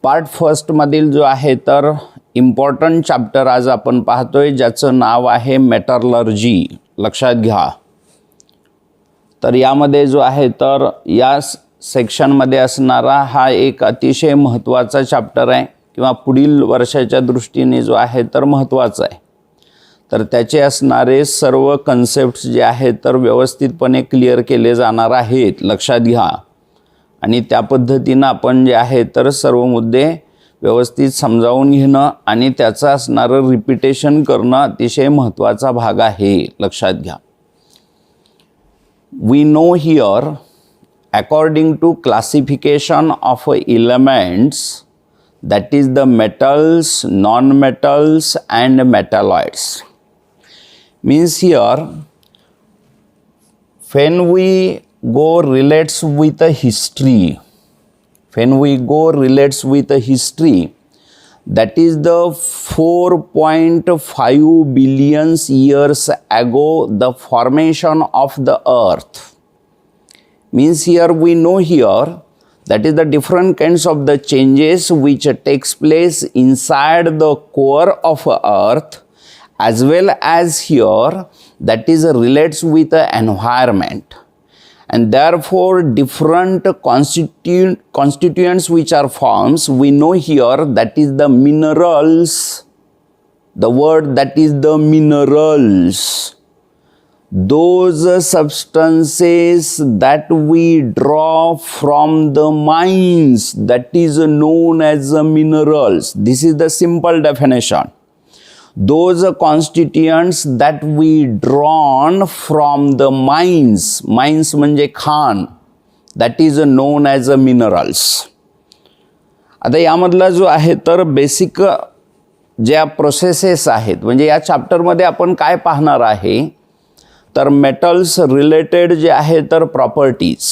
Part फर्स्टमधील जो आहे तर इम्पॉर्टंट चॅप्टर आज आपण पाहतोय ज्याचं नाव आहे मेटलर्जी. लक्षात घ्या. तर यामध्ये जो आहे तर या सेक्शनमध्ये असणारा हा एक अतिशय महत्त्वाचा चॅप्टर आहे किंवा पुढील वर्षाच्या दृष्टीने जो आहे तर महत्त्वाचा आहे. तर त्याचे असणारे सर्व कन्सेप्ट्स जे आहेत तर व्यवस्थितपणे क्लिअर केले जाणार आहेत. लक्षात घ्या. आणि त्या पद्धतीनं आपण जे आहे तर सर्व मुद्दे व्यवस्थित समजावून घेणं आणि त्याचं असणारं रिपिटेशन करणं अतिशय महत्त्वाचा भाग आहे. लक्षात घ्या. We know here, according to classification of elements, that is the metals, non-metals and metalloids. Means here, when we go relates with a history, that is the 4.5 billion years ago the formation of the earth. Means here we know here that is the different kinds of the changes which takes place inside the core of earth, as well as here that is relates with the environment. And therefore different constituents which are forms, we know here that is the minerals, the word that is the minerals, those substances that we draw from the mines, that is known as the minerals. This is the simple definition. Those constituents that we drawn from the mines म्हणजे Khan, that is known as a minerals. आता यामधला जो आहे तर basic ज्या processes आहेत म्हणजे या चॅप्टरमध्ये आपण काय पाहणार आहे तर मेटल्स रिलेटेड जे आहे तर properties,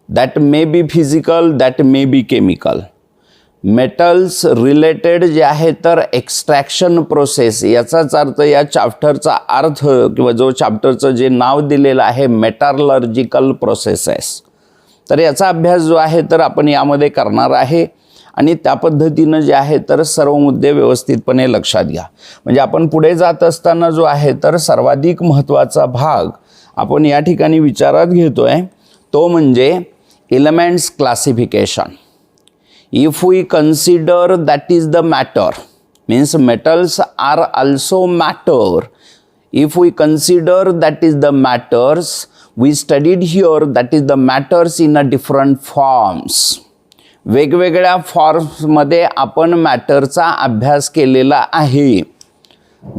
that may be physical, that may be chemical. Metals related जे आहे तर एक्स्ट्रॅक्शन प्रोसेस, याचाच अर्थ या चॅप्टरचा अर्थ किंवा जो चॅप्टरचं जे नाव दिलेलं आहे मेटलर्जिकल प्रोसेसेस, तर याचा अभ्यास जो आहे तर आपण यामध्ये करणार आहे. आणि त्या पद्धतीनं जे आहे तर सर्व मुद्दे व्यवस्थितपणे लक्षात घ्या. म्हणजे आपण पुढे जात असताना जो आहे तर सर्वाधिक महत्त्वाचा भाग आपण या ठिकाणी विचारात घेतोय तो म्हणजे elements classification. If we consider that is the matter, means metals are also matter. If we consider that is the matters, we studied here that is the matters in a different forms. वेगवेगळ्या फॉर्म्समध्ये आपण मॅटरचा अभ्यास केलेला आहे.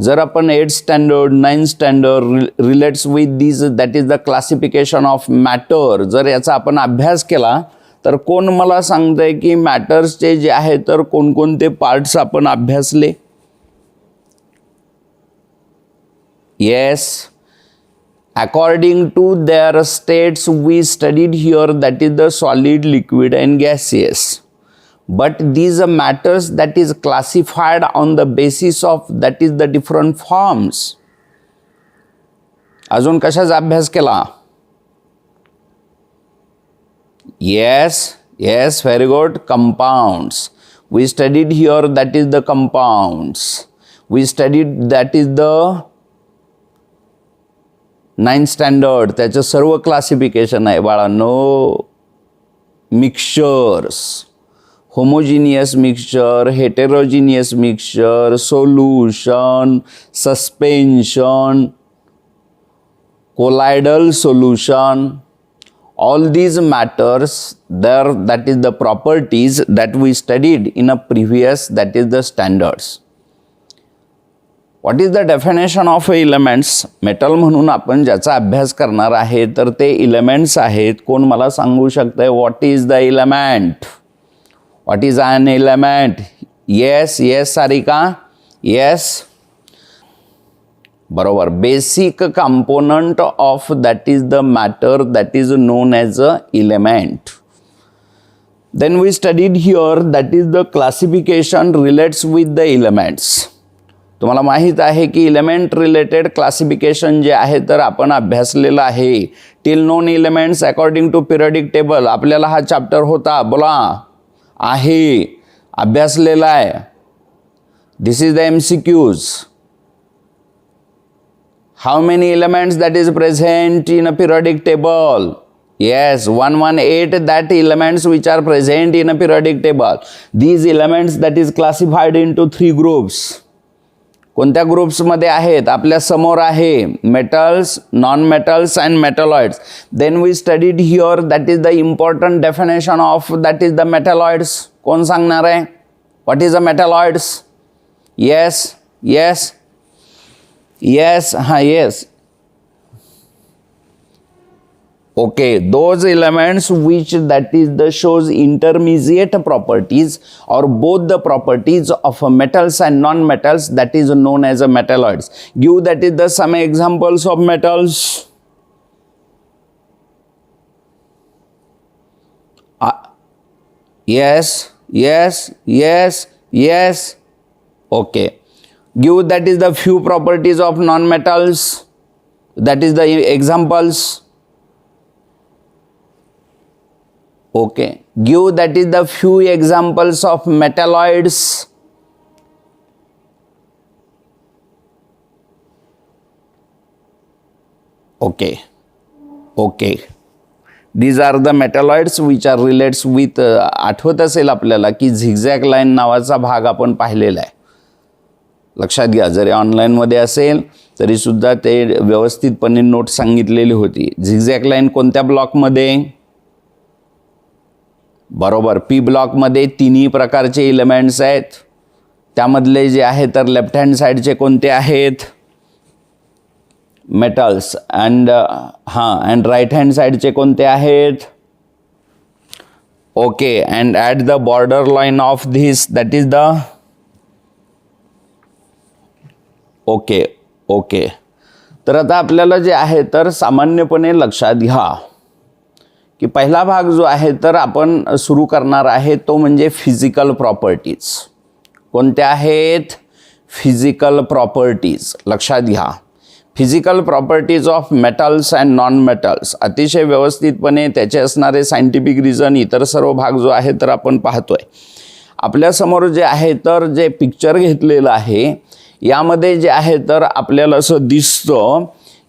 जर आपण 8th standard 9th standard relates with this that is the classification of matter, जर याचा आपण अभ्यास केला तर कोण मला सांगतंय की मॅटर्सचे जे आहे तर कोणकोणते पार्ट्स आपण अभ्यासले. Yes, according to their states we studied here that is the solid, liquid and gaseous. But these matters that is classified on the basis of that is the different forms. अजून कशाचा अभ्यास केला? Yes, very good. Compounds. We studied here that is the compounds. We studied that is the 9th standard. त्याचं सर्व classification आहे बाळांनो. Mixtures, homogeneous mixture, heterogeneous mixture, solution, suspension, colloidal solution. All these matters there, that is the properties that we studied in a previous, that is the standards. What is the definition of elements? Metal म्हणून आपण ज्याचा अभ्यास करणार आहे तर ते elements आहेत. कोण मला सांगू शकतंय what is the element? What is an element? Yes Sarika, yes बरोबर. Basic component of that is the matter that is known as a element. Then we studied here that is the classification relates with the elements. तुम्हाला माहीत आहे की element related classification जे आहे तर आपण अभ्यासलेलं आहे. Till known elements according to periodic table आपल्याला हा चॅप्टर होता. बोला आहे, अभ्यासलेला आहे. This is the MCQs. How many elements that is present in a periodic table? Yes, 118 that elements which are present in a periodic table. These elements that is classified into 3 groups. कोणत्या ग्रुप्समध्ये आहेत? आपल्या समोर आहे metals, non metals and metalloids. Then we studied here that is the important definition of that is the metalloids. कोण सांगणार आहे? What is the metalloids? Yes yes yes हां yes. Okay, those elements which that is the shows intermediate properties or both the properties of metals and non-metals, that is known as a metalloids. Give that is the some examples of metals. Yes, yes, yes, yes. Okay. Give that is the few properties of non-metals. That is the examples. Okay, give that is the few examples of metalloids. Okay, okay. These are the metalloids which are relates with आठवत असेल आपल्याला की zigzag line नावाचा भाग आपण पाहिलेला आहे. लक्षात घ्या, जरी ऑनलाईनमध्ये असेल तरी सुद्धा ते व्यवस्थितपणे नोट सांगितलेली होती. झिगझॅग लाईन कोणत्या ब्लॉकमध्ये? बरोबर, पी ब्लॉकमध्ये तिन्ही प्रकारचे एलिमेंट्स आहेत. त्यामधले जे आहे तर लेफ्ट हँड साईडचे कोणते आहेत? Metals. And and right hand साईडचे कोणते आहेत? Okay. And at the border line of this that is the okay okay. तर आता आपल्याला जे आहे तर सामान्यपणे लक्षात घ्या की पहिला भाग जो आहे तर आपण सुरू करणार आहे तो म्हणजे फिजिकल प्रॉपर्टीज. कोणत्या आहेत? Physical properties. लक्षात घ्या, physical properties of metals and non metals. अतिशय व्यवस्थितपणे त्याचे असणारे सायंटिफिक रिझन इतर सर्व भाग जो आहे तर आपण पाहतोय. आपल्यासमोर जे आहे तर जे पिक्चर घेतलेलं आहे यामध्ये जे आहे तर आपल्याला असं दिसतं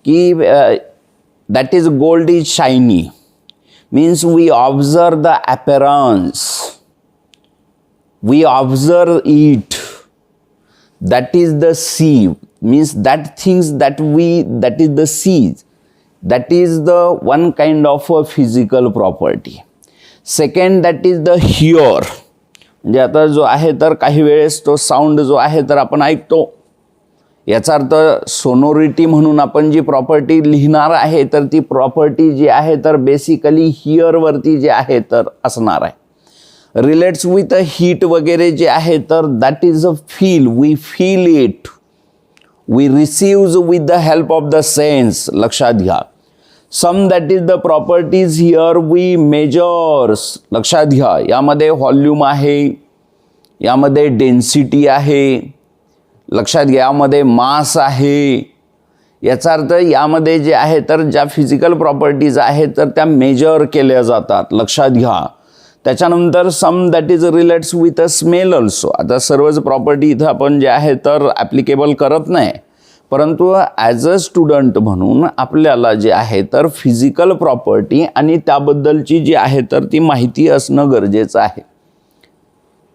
की that is gold is shiny. Means we observe the appearance, we observe it. That is the see. Means that things that is the see. That is the one kind of a physical property. Second, that is the hear. म्हणजे आता जो आहे तर काही वेळेस तो sound जो आहे तर आपण ऐकतो. याचा अर्थ सोनोरिटी म्हणून आपण जी प्रॉपर्टी लिहिणार आहे तर ती प्रॉपर्टी जी आहे तर बेसिकली हिअरवरती जे आहे तर असणार आहे. रिलेट्स विथ अ हीट वगैरे जे आहे तर that is a feel. We feel it. We receives with the help of the sense. लक्षात घ्या. Some that is the properties here we measures. लक्षात घ्या, यामध्ये व्हॉल्यूम आहे, यामध्ये डेन्सिटी आहे. लक्षात घ्या, यामध्ये मास आहे. याचा अर्थ यामध्ये जे आहे तर ज्या फिजिकल प्रॉपर्टीज आहेत तर त्या मेजर केल्या जातात. लक्षात घ्या. त्याच्यानंतर some that is relates with a smell also. आता सर्वच प्रॉपर्टी इथं आपण जे आहे तर ॲप्लिकेबल करत नाही, परंतु ॲज अ स्टुडंट म्हणून आपल्याला जे आहे तर फिजिकल प्रॉपर्टी आणि त्याबद्दलची जी आहे तर ती माहिती असणं गरजेचं आहे.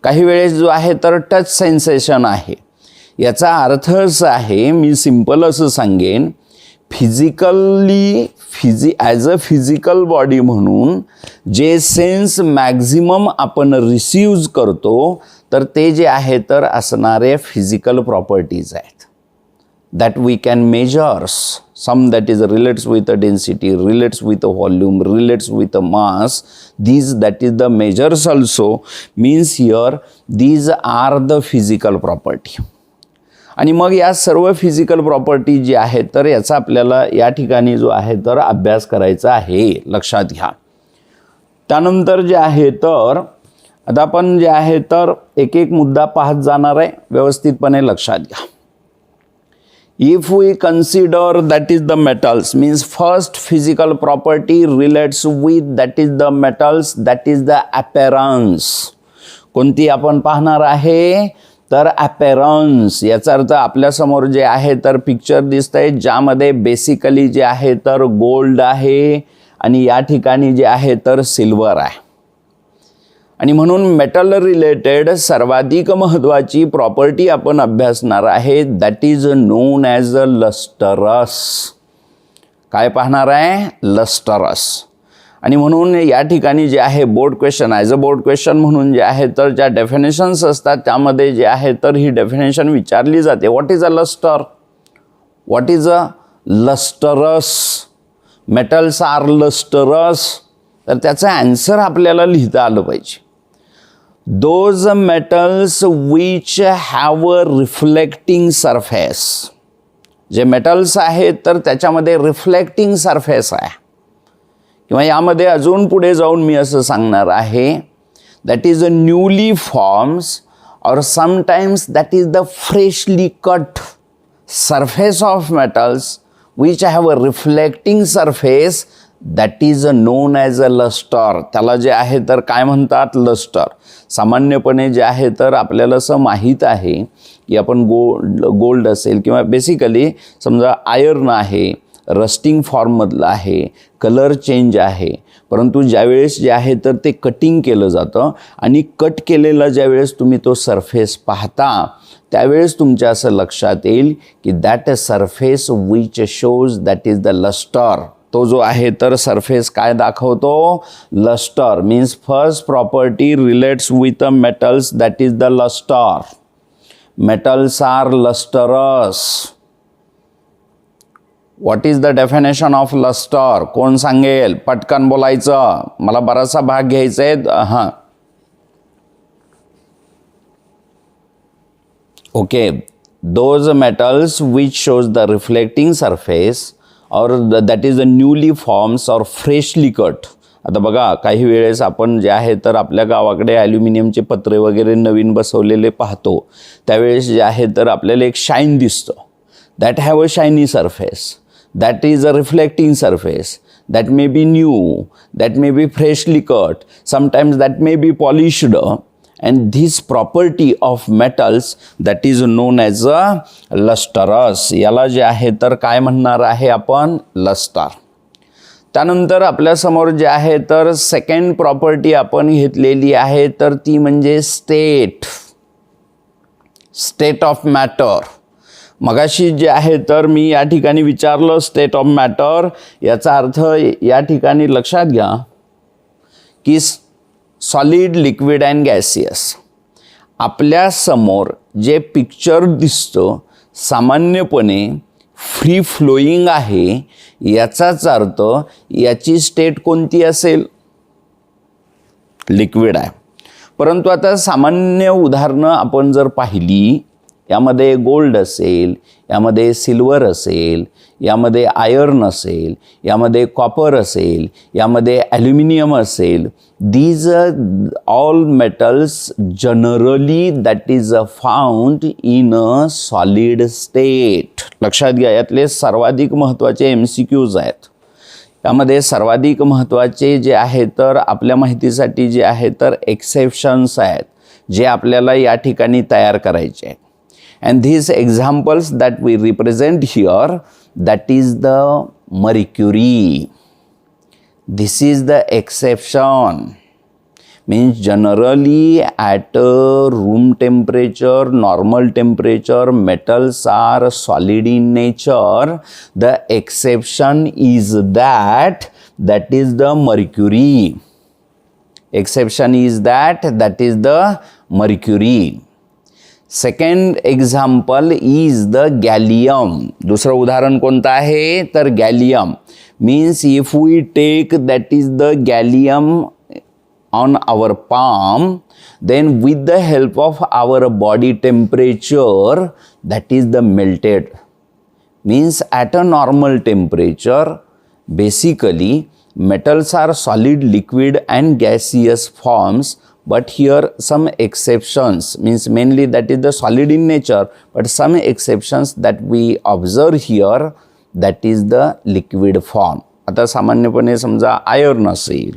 काही वेळेस जो आहे तर टच सेन्सेशन आहे. याचा अर्थ असा आहे, मी सिंपल असं सांगेन, physically as a physical body म्हणून जे सेन्स मॅक्झिमम आपण रिसीव्ज करतो तर ते जे आहे तर असणारे फिजिकल प्रॉपर्टीज आहेत. That we can measures. Some that is relates with a density, relates with a volume, relates with a mass. These that is the measures also. Means here these are the physical property. आणि मग या सर्व physical property जी आहेत तर याचा आपल्याला या ठिकाणी जो आहे तर अभ्यास करायचा आहे. लक्षात घ्या. त्यानंतर जे आहे तर आता आपण जे आहे तर एक एक मुद्दा पाहत जाणार आहे. व्यवस्थितपणे लक्षात घ्या. If we consider that is the metals, means first physical property relates with that is the metals, that is the appearance. कोणती आपण पाहणार आहे तर अपॅरन्स. याचा अर्थ आपल्यासमोर जे आहे तर पिक्चर दिसतंय ज्यामध्ये बेसिकली जे आहे तर गोल्ड आहे आणि या ठिकाणी जे आहे तर सिल्वर आहे. आणि म्हणून मेटल रिलेटेड सर्वाधिक महत्त्वाची प्रॉपर्टी आपण अभ्यासणार आहे that is known as a lustrous. काय पाहणार आहे लस्टरस. आणि म्हणून या ठिकाणी जे आहे board question as a board question म्हणून जे आहे तर ज्या डेफिनेशन्स असतात त्यामध्ये जे आहे तर ही डेफिनेशन विचारली जाते. What is a lustre, what is a lustrous, metals are lustrous. तर त्याचा ॲन्सर आपल्याला लिहिता आलं पाहिजे. Those metals which have a reflecting surface. जे मेटल्स आहेत तर त्याच्यामध्ये रिफ्लेक्टिंग सरफेस आहे. किंवा यामध्ये अजून पुढे जाऊन मी असं सांगणार आहे that is a newly forms और sometimes that is the freshly cut surface of metals which have a reflecting surface that is known as a lustre. त्याला जे आहे तर काय म्हणतात लस्टर. सामान्यपणे जे आहे तर आपल्याला असं माहीत आहे की आपण गोल्ड असेल किंवा बेसिकली समजा आयर्न आहे रस्टिंग फॉर्ममधलं आहे, कलर चेंज आहे, परंतु ज्यावेळेस जे आहे तर ते कटिंग केलं जातं आणि कट केलेला ज्यावेळेस तुम्ही तो सरफेस पाहता त्यावेळेस तुमच्या असं लक्षात येईल की that a surface which shows that is the lustre. तो जो आहे तर सरफेस काय दाखवतो lustre. Means first property relates with a metals that is the lustre. Metals are lustrous. What is the definition of lustre. कोण सांगेल पटकन बोलायचं, मला बराचसा भाग घ्यायचा आहे. हां okay. Those metals which shows the reflecting surface और that is a newly forms और फ्रेशली कट. आता बघा काही वेळेस आपण जे आहे तर आपल्या गावाकडे ॲल्युमिनियमचे पत्रे वगैरे नवीन बसवलेले पाहतो त्यावेळेस जे आहे तर आपल्याला एक शाईन दिसतं. That have a shiny surface. That is a reflecting surface. That may be new. That may be freshly cut. Sometimes that may be polished. And this property of metals that is known as a lustrous. याला जे आहे तर काय म्हणणार आहे आपण lustre. त्यानंतर आपल्यासमोर जे आहे तर सेकंड प्रॉपर्टी आपण घेतलेली आहे तर ती म्हणजे स्टेट. State of matter. मगाशी जे आहे तर मी या ठिकाणी विचारलं स्टेट ऑफ मॅटर. याचा अर्थ या ठिकाणी लक्षात घ्या की सॉलिड लिक्विड अँड गॅसियस. आपल्यासमोर जे पिक्चर दिसतं सामान्यपणे फ्री फ्लोईंग आहे. याचाच अर्थ याची स्टेट कोणती असेल लिक्विड आहे. परंतु आता सामान्य उदाहरणं आपण जर पाहिली यामध्ये गोल्ड असेल, यामध्ये सिल्वर असेल, यामध्ये आयर्न असेल, यामध्ये कॉपर असेल, यामध्ये ॲल्युमिनियम असेल. These all metals generally that is found in a solid state. लक्षात घ्या यातले सर्वाधिक महत्त्वाचे MCQs आहेत. यामध्ये सर्वाधिक महत्त्वाचे जे आहे तर आपल्या माहितीसाठी जे आहे तर एक्सेप्शन्स आहेत जे आपल्याला या ठिकाणी तयार करायचे आहेत. And these examples that we represent here, that is the mercury. This is the exception. Means generally at room temperature, normal temperature, metals are solid in nature. The exception is that is the mercury. Exception is that is the mercury. Second example is the gallium. दुसरं उदाहरण कोणतं आहे तर gallium. Means if we take that is the gallium on our palm, then with the help of our body temperature that is the melted. Means at a normal temperature basically metals are solid, liquid and gaseous forms. But here some exceptions, means mainly that is the solid in nature, but some exceptions that we observe here, that is the liquid form. आता सामान्यपणे समजा iron असेल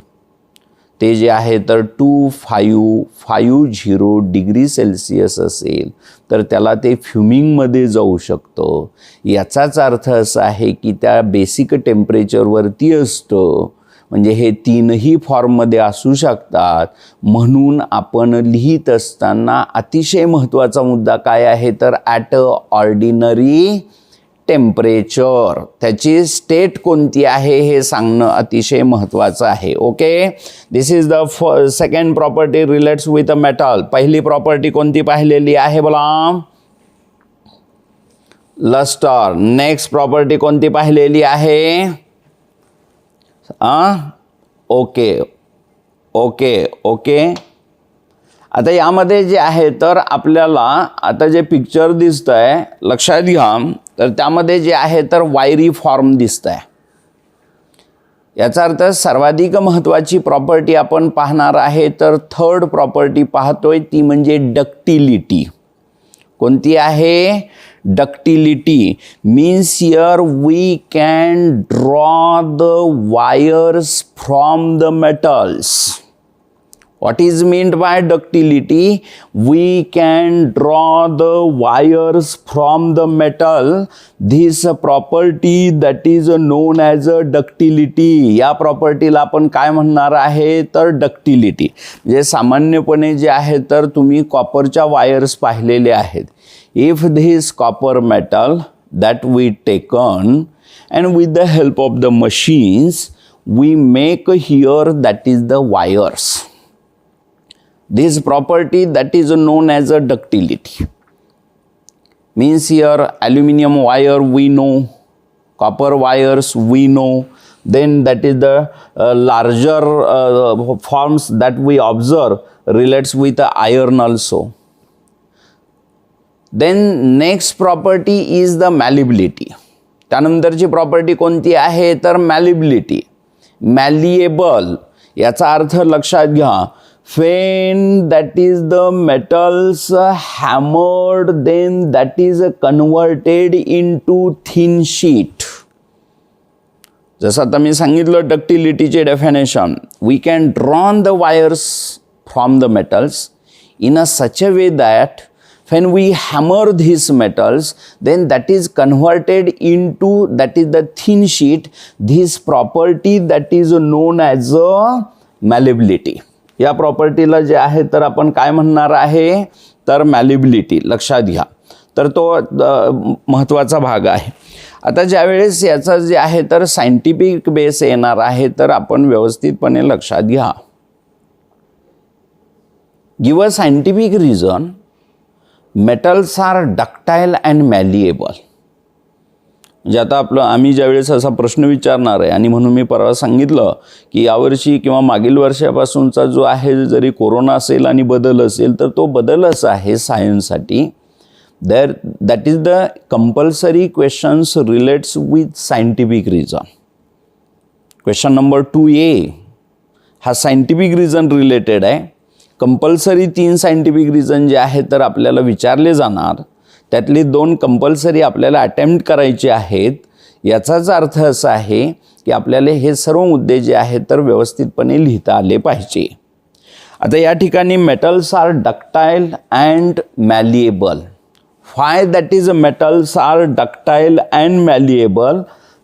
ते जे आहे तर 2550 degree Celsius असेल तर त्याला ते फ्युमिंगमध्ये जाऊ शकतं. याचाच अर्थ असा आहे की त्या बेसिक टेम्परेचरवरती असतं. म्हणजे हे तीनही फॉर्ममध्ये असू शकतात. म्हणून आपण लिहित असताना अतिशय महत्त्वाचा मुद्दा काय आहे तर ॲट अ ऑर्डिनरी टेम्परेचर, त्याची स्टेट कोणती आहे हे सांगणं अतिशय महत्त्वाचं आहे. Okay, this is the second property relates with a metal. पहिली प्रॉपर्टी कोणती पाहिलेली आहे बोला? लस्टर. नेक्स्ट प्रॉपर्टी कोणती पाहिलेली आहे? Okay okay okay. आता यामध्ये जे आहे तर आपल्याला आता जे पिक्चर दिसतं आहे लक्षात घ्या, तर त्यामध्ये जे आहे तर वायरी फॉर्म दिसतं आहे. याचा अर्थ सर्वाधिक महत्त्वाची प्रॉपर्टी आपण पाहणार आहे तर थर्ड प्रॉपर्टी पाहतोय ती म्हणजे डक्टिलिटी. कोणती आहे? Ductility. Means here we can draw the wires from the metals. What is meant by ductility? We can draw the wires from the metal. This property that is known as a ductility. या प्रॉपर्टीला आपण काय म्हणणार आहे तर ductility. म्हणजे सामान्यपणे जे आहे तर तुम्ही कॉपरच्या वायर्स पाहिलेले आहेत. If this copper metal that we taken and with the help of the machines we make here that is the wires. This property that is known as a ductility. Means here aluminum wire we know, copper wires we know, then that is the larger forms that we observe relates with the iron also. Then next property is the malleability. त्यानंतरची property कोणती आहे तर malleability. Malleable याचा अर्थ लक्षात घ्या. When that is the metals hammered, then that is converted into thin sheet. जसं आता मी सांगितलं डक्टिलिटीचे definition, we can draw the wires from the metals in a such a way that when we hammer these metals, then that is converted into that is the thin sheet. This property that is known as a malleability. या प्रॉपर्टीला जे आहे तर आपण काय म्हणणार आहे तर मॅलिबिलिटी. लक्षात घ्या, तर तो महत्त्वाचा भाग आहे. आता ज्यावेळेस याचा जे आहे तर सायंटिफिक बेस येणार आहे तर आपण व्यवस्थितपणे लक्षात घ्या. Give a scientific reason metals are ductile and malleable. म्हणजे आता आम्ही ज्यावेळेस असा प्रश्न विचारणार आहे आणि म्हणून मी परवा सांगितलं की यावर्षी किंवा मागील वर्षापासूनचा जो आहे जरी कोरोना असेल आणि बदल असेल तर तो बदलच आहे सायन्ससाठी. That is the compulsory questions relates with scientific reason. Question number 2A हा सायंटिफिक रिझन रिलेटेड आहे. कंपल्सरी 3 सायंटिफिक रिझन जे आहे तर आपल्याला विचारले जाणार, त्यातले 2 कंपल्सरी आपल्याला अटेम्प्ट करायचे आहेत. याचाच अर्थ असा आहे की आपल्याला हे सर्व मुद्दे जे आहेत तर व्यवस्थितपणे लिहिता आले पाहिजे. आता या ठिकाणी metals are ductile and malleable. Why that is metals are ductile and malleable,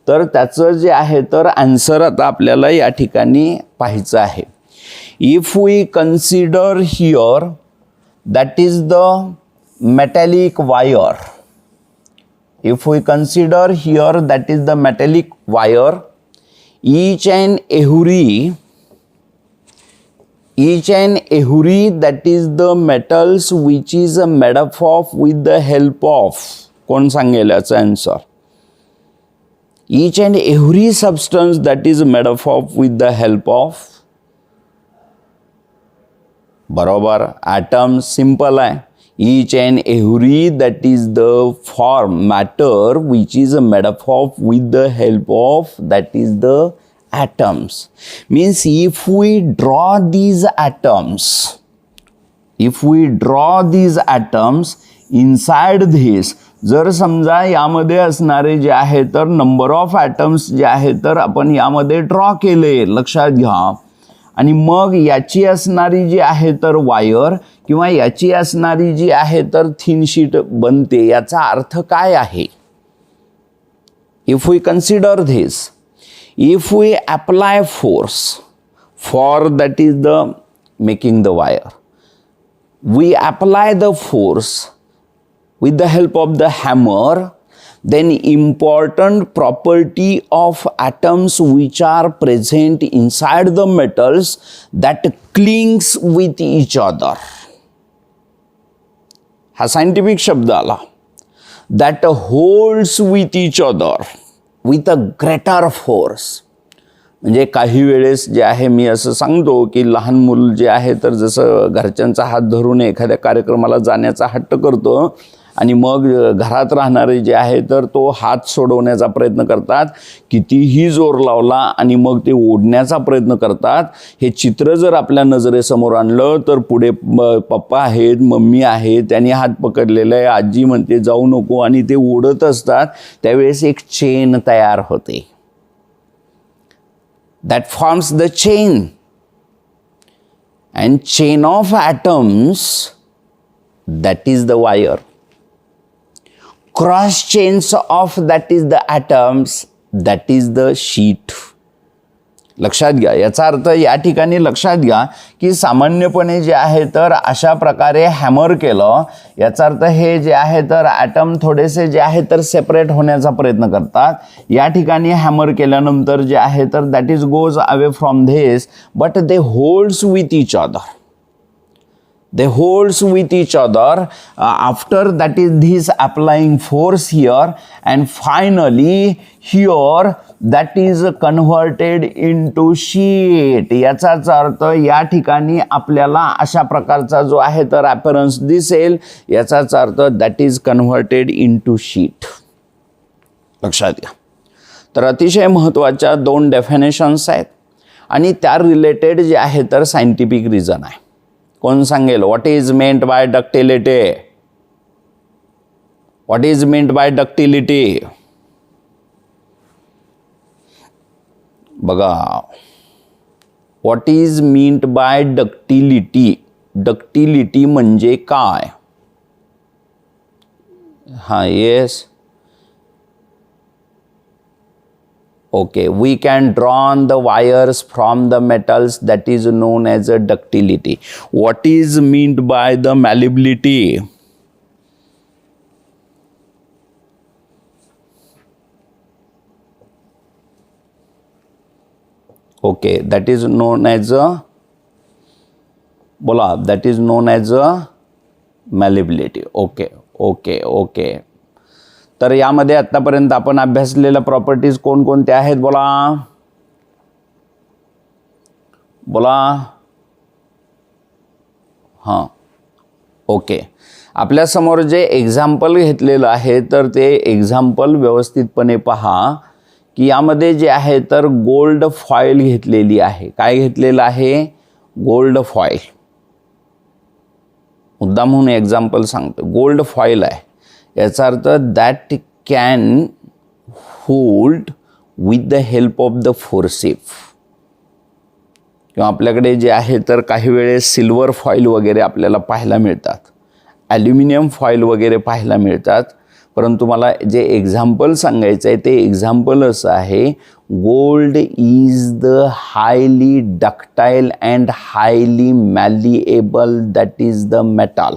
तर त्याचं जे आहे तर आन्सर आता आपल्याला या ठिकाणी पाहायचं आहे. If we consider here that is the metallic wire. If we consider here that is the metallic wire, each and every that is the metals which is made up of with the help of, कोण सांगेल याचा answer? Each and every substance that is made up of with the help of, बरोबर, atom. Simple आहे. Each and every that is the form matter which is made up of with the help of that is the atoms. Means if we draw these atoms inside this, जर समजा यामध्ये असणारे जे आहे तर number of atoms जे आहे तर आपण यामध्ये ड्रॉ केले, लक्षात घ्या. आणि मग याची असणारी जी आहे तर वायर किंवा याची असणारी जी आहे तर थिन शीट बनते. याचा अर्थ काय आहे? If we consider this, if we apply force for that is the making the wire, we apply the force with the help of the hammer, then important property of atoms which are present inside the metals that clings with each other. हा scientific शब्द आला. that holds with each other with a greater force. म्हणजे काही वेळेस जे आहे मी असं सांगतो की लहान मूल जे आहे तर जसं घरच्यांचा हात धरून एखाद्या कार्यक्रमाला जाण्याचा हट्ट करतो आणि मग घरात राहणारे जे आहे तर तो हात सोडवण्याचा प्रयत्न करतात, कितीही जोर लावला आणि मग ते ओढण्याचा प्रयत्न करतात. हे चित्र जर आपल्या नजरेसमोर आणलं तर पुढे पप्पा आहेत, मम्मी आहेत, त्यांनी हात पकडलेला आहे, आजी म्हणते जाऊ नको आणि ते ओढत असतात. त्यावेळेस एक चेन तयार होते. that forms the chain, and chain of atoms, that is the wire. Cross chains of that is the atoms, that is the sheet. लक्षात घ्या. याचा अर्थ या ठिकाणी लक्षात घ्या की सामान्यपणे जे आहे तर अशा प्रकारे हॅमर केलं, याचा अर्थ हे जे आहे तर ॲटम थोडेसे जे आहे तर सेपरेट होण्याचा प्रयत्न करतात. या ठिकाणी हॅमर केल्यानंतर जे आहे तर that is goes away from this, but they holds with each other. They holds with each other after that is this applying force here, and finally here that is converted into sheet. याचाच अर्थ या ठिकाणी आपल्याला अशा प्रकारचा जो आहे तर अपीअरन्स दिसेल. याचाच अर्थ that is converted into sheet. लक्षात घ्या. तर अतिशय महत्त्वाच्या 2 डेफिनेशन्स आहेत आणि त्या रिलेटेड जे आहे तर सायंटिफिक रिझन आहे. कोण सांगेल what is meant by ductility? What is meant by ductility? बघा, what is meant by ductility? Ductility म्हणजे काय? हां, yes, okay, we can draw the wires from the metals, that is known as a ductility. What is meant by the malleability? Okay, that is known as a, bola, that is known as a malleability. Okay. तर यामध्ये आतापर्यंत आपण अभ्यासलेल्या properties कोणकोणत्या आहेत? बोला. हां, okay. आपल्यासमोर जे एक्झाम्पल घेतलेलं आहे तर ते एक्झाम्पल व्यवस्थितपणे पहा की यामध्ये जे आहे तर गोल्ड फॉईल घेतलेली आहे. काय घेतलेलं आहे? Gold foil. मुद्दाम म्हणून एक्झाम्पल सांगतो. गोल्ड फॉईल आहे. याचा अर्थ that can hold with the help of the forceps. किंवा आपल्याकडे जे आहे तर काही वेळेस सिल्वर फॉईल वगैरे आपल्याला पाहायला मिळतात, ॲल्युमिनियम फॉईल वगैरे पाहायला मिळतात. परंतु मला जे एक्झाम्पल सांगायचं आहे ते एक्झाम्पल असं आहे, gold is the highly ductile and highly malleable that is the metal.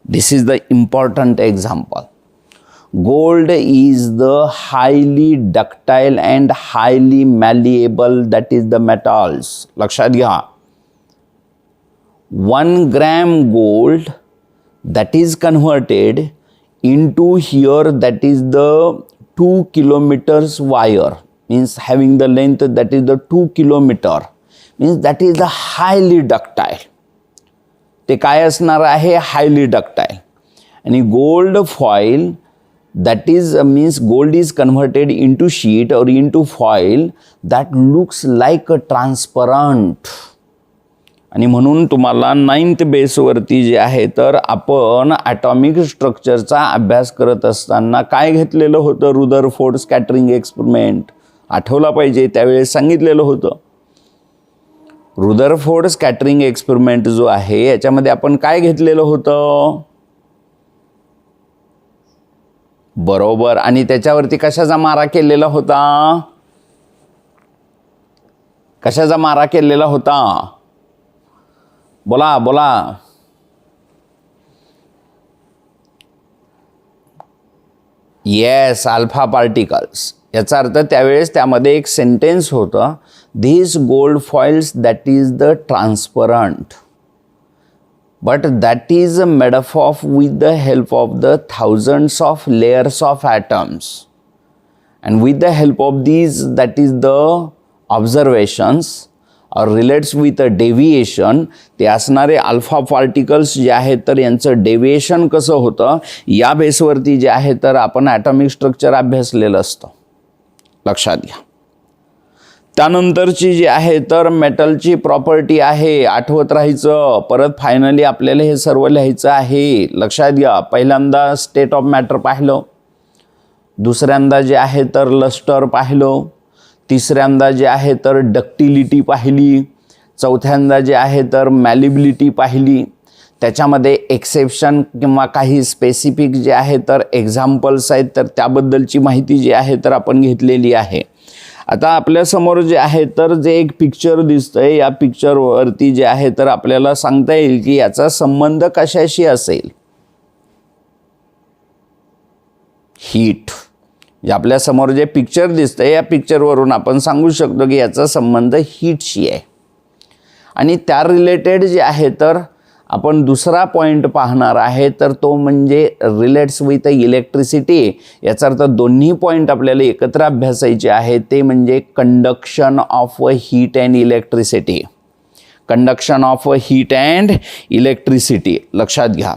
This is the important example. Gold is the highly ductile and highly malleable, that is the metals. लक्षात घ्या. 1 gram gold that is converted into here, that is the 2 kilometers wire, means having the length that is the 2 kilometer, means that is the highly ductile. ते काय असणार आहे? Highly ductile. आणि gold foil that is means gold is converted into sheet और into foil that looks like a transparent. आणि म्हणून तुम्हाला 9th बेसवरती जे आहे तर आपण ॲटॉमिक स्ट्रक्चरचा अभ्यास करत असताना काय घेतलेलं होतं? Rutherford scattering experiment. आठवला पाहिजे, त्यावेळेस सांगितलेलं होतं. रुदरफोर्ड स्कॅटरिंग एक्सपेरिमेंट जो आहे याच्यामध्ये आपण काय घेतलेलं होतं? बरोबर. आणि त्याच्यावरती कशाचा मारा केलेला होता? कशाचा मारा केलेला होता? बोला बोला. Yes, alpha particles. याचा अर्थ त्यावेळेस त्यामध्ये एक सेंटेन्स होतं, this gold foils that is the transparent but that is made up of with the help of the thousands of layers of atoms, and with the help of these, that is the observations or relates with a deviation, ते असणारे alpha particles जे आहेत तर यांचं deviation कसं होतं या बेसवरती जे आहे तर आपण ॲटॉमिक स्ट्रक्चर अभ्यासलेलं असतं, लक्षात घ्या. त्यानंतरची जी आहे तर मेटलची प्रॉपर्टी आहे, आठवत राहायचं. परत फायनली आपल्याला हे सर्व लिहायचं आहे, लक्षात घ्या. पहिल्यांदा स्टेट ऑफ मॅटर पाहिलं, दुसऱ्यांदा जे आहे तर लस्टर पाहिलं, तिसऱ्यांदा जे आहे तर डक्टिलिटी पाहिली, चौथ्यांदा जे आहे तर मॅलिबिलिटी पाहिली. त्याच्यामध्ये एक्सेप्शन किंवा काही स्पेसिफिक जे आहे तर एक्झाम्पल्स आहेत तर त्याबद्दलची माहिती जी आहे तर आपण घेतलेली आहे. आता आपल्यासमोर जे आहे तर जे एक पिक्चर दिसतंय, या पिक्चरवरती जे आहे तर आपल्याला सांगता येईल की याचा संबंध कशाशी असेल? हीट. आपल्यासमोर जे पिक्चर दिसतंय या पिक्चरवरून आपण सांगू शकतो की याचा संबंध हीटशी आहे. आणि त्या रिलेटेड जे आहे तर आपण दुसरा पॉईंट पाहणार आहे तर तो म्हणजे रिलेट्स विथ इलेक्ट्रिसिटी. याचा अर्थ दोन्ही पॉईंट आपल्याला एकत्र अभ्यासायचे आहेत, ते म्हणजे conduction of heat and electricity. Conduction of heat and electricity, लक्षात घ्या.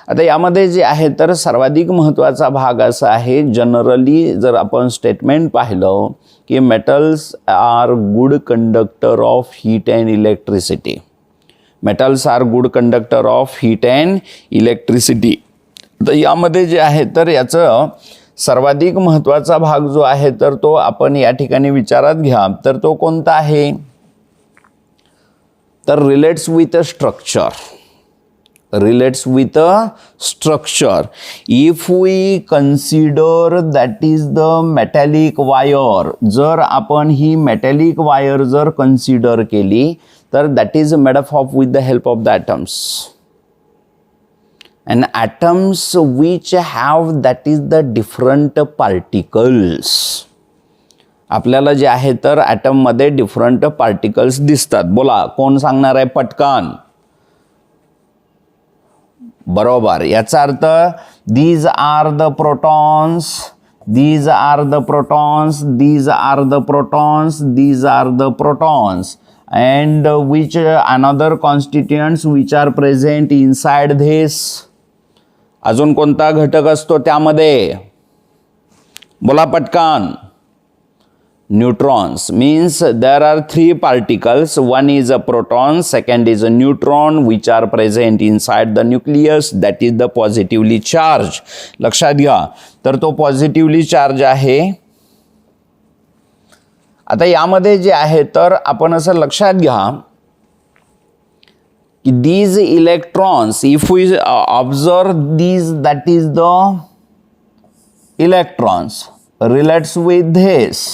आता यामध्ये जे आहे तर सर्वाधिक महत्त्वाचा भाग असा आहे, जनरली जर आपण स्टेटमेंट पाहिलं की metals are good conductor of heat and electricity. Metals are good conductor of heat and electricity. तर यामध्ये जे आहे तर याचं सर्वाधिक महत्त्वाचा भाग जो आहे तर तो आपण या ठिकाणी विचारात घ्या. तर तो कोणता आहे? तर relates with a structure. relates with a structure. If we consider that is the metallic wire, जर आपण ही metallic wire जर consider केली तर that is made up of with the help of the atoms, and atoms which have that is the different particles. आपल्याला जे आहे तर item मध्ये डिफरंट पार्टिकल्स दिसतात. बोला, कोण सांगणार आहे पटकन? बरोबर. याचा अर्थ these are the protons, these are the protons, these are the protons, these are the protons, and which another constituents which are present inside this. अजून कोणता घटक असतो त्यामध्ये? बोला पटकन. Neutrons means there are three particles. One is a proton, second is a neutron, which are present inside the nucleus. That is the positively charged. लक्षात घ्या. तर तो पॉझिटिव्हली चार्ज आहे. आता यामध्ये जे आहे तर आपण असं लक्षात घ्या की these electrons, if we observe these, that is the electrons relates with this.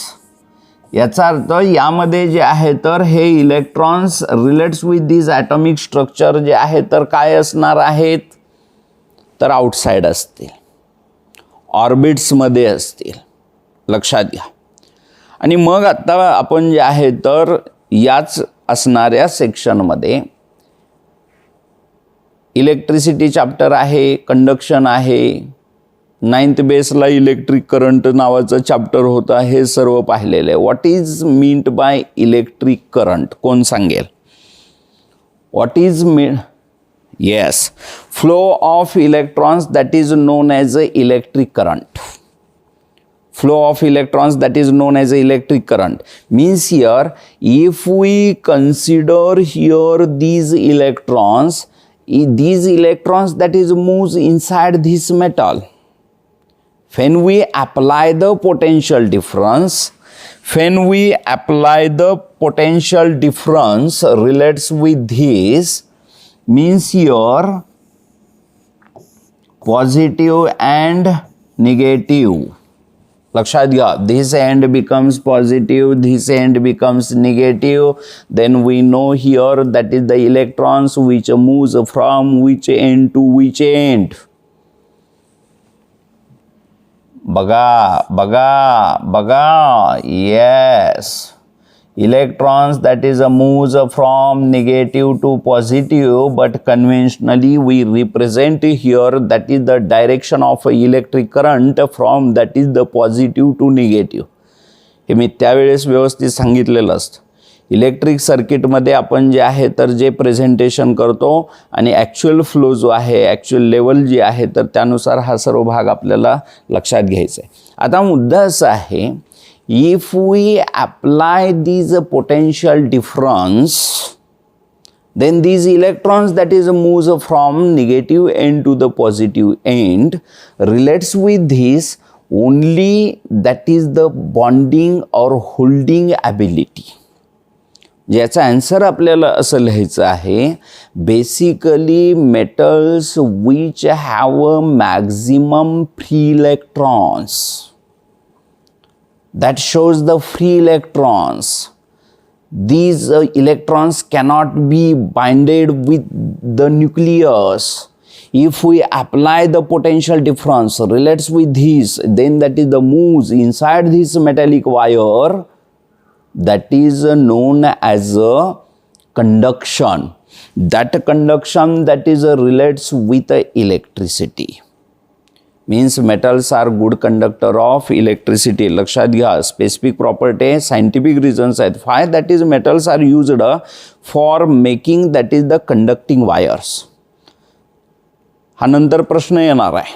याचा अर्थ यामध्ये जे आहे तर हे electrons relates with this atomic structure जे आहे तर काय असणार आहेत? तर आउटसाइड असतील, ऑर्बिट्समध्ये असतील. लक्षात घ्या. आणि मग आता आपण जे आहे तर याच असणाऱ्या सेक्शनमध्ये इलेक्ट्रिसिटी चॅप्टर आहे, कंडक्शन आहे, 9th बेसला इलेक्ट्रिक करंट नावाचं चॅप्टर होता. हे सर्व पाहिलेलं आहे. What is meant by electric current? कोण सांगेल? What is mean? Yes, flow of electrons that is known as a electric current. Flow of electrons that is known as electric current. Means here, if we consider here these electrons that is moves inside this metal. When we apply the potential difference, When we apply the potential difference relates with this, means your positive and negative. लक्षात घ्या, this end becomes positive, this end becomes negative. Then we know here that is the electrons which moves from which end to which end. बघा, yes. Electrons that is moves from negative to positive, but conventionally we represent here that is the direction of electric current from that is the positive to negative. हे मी त्यावेळेस व्यवस्थित सांगितलेलं असतं. Electric सर्किटमध्ये आपण जे आहे तर जे प्रेझेंटेशन करतो आणि ॲक्च्युअल फ्लो जो आहे, ॲक्च्युअल लेवल जी आहे, तर त्यानुसार हा सर्व भाग आपल्याला लक्षात घ्यायचा आहे. आता मुद्दा असा आहे, if we apply these potential difference, then these electrons that is moves from negative end to the positive end relates with this only, that is the bonding or holding ability. ज्याचा आन्सर आपल्याला असं लिहायचं आहे, basically metals which have a maximum free electrons. That shows the free electrons. These electrons cannot be binded with the nucleus. If we apply the potential difference relates with this, then that is the moves inside this metallic wire, that is known as a conduction. That conduction that is relates with electricity. Means metals are good conductor of electricity. लक्षात घ्या, specific property, scientific reasons आहेत. Why that is metals are used for making that is the conducting wires. हा नंतर प्रश्न येणार आहे.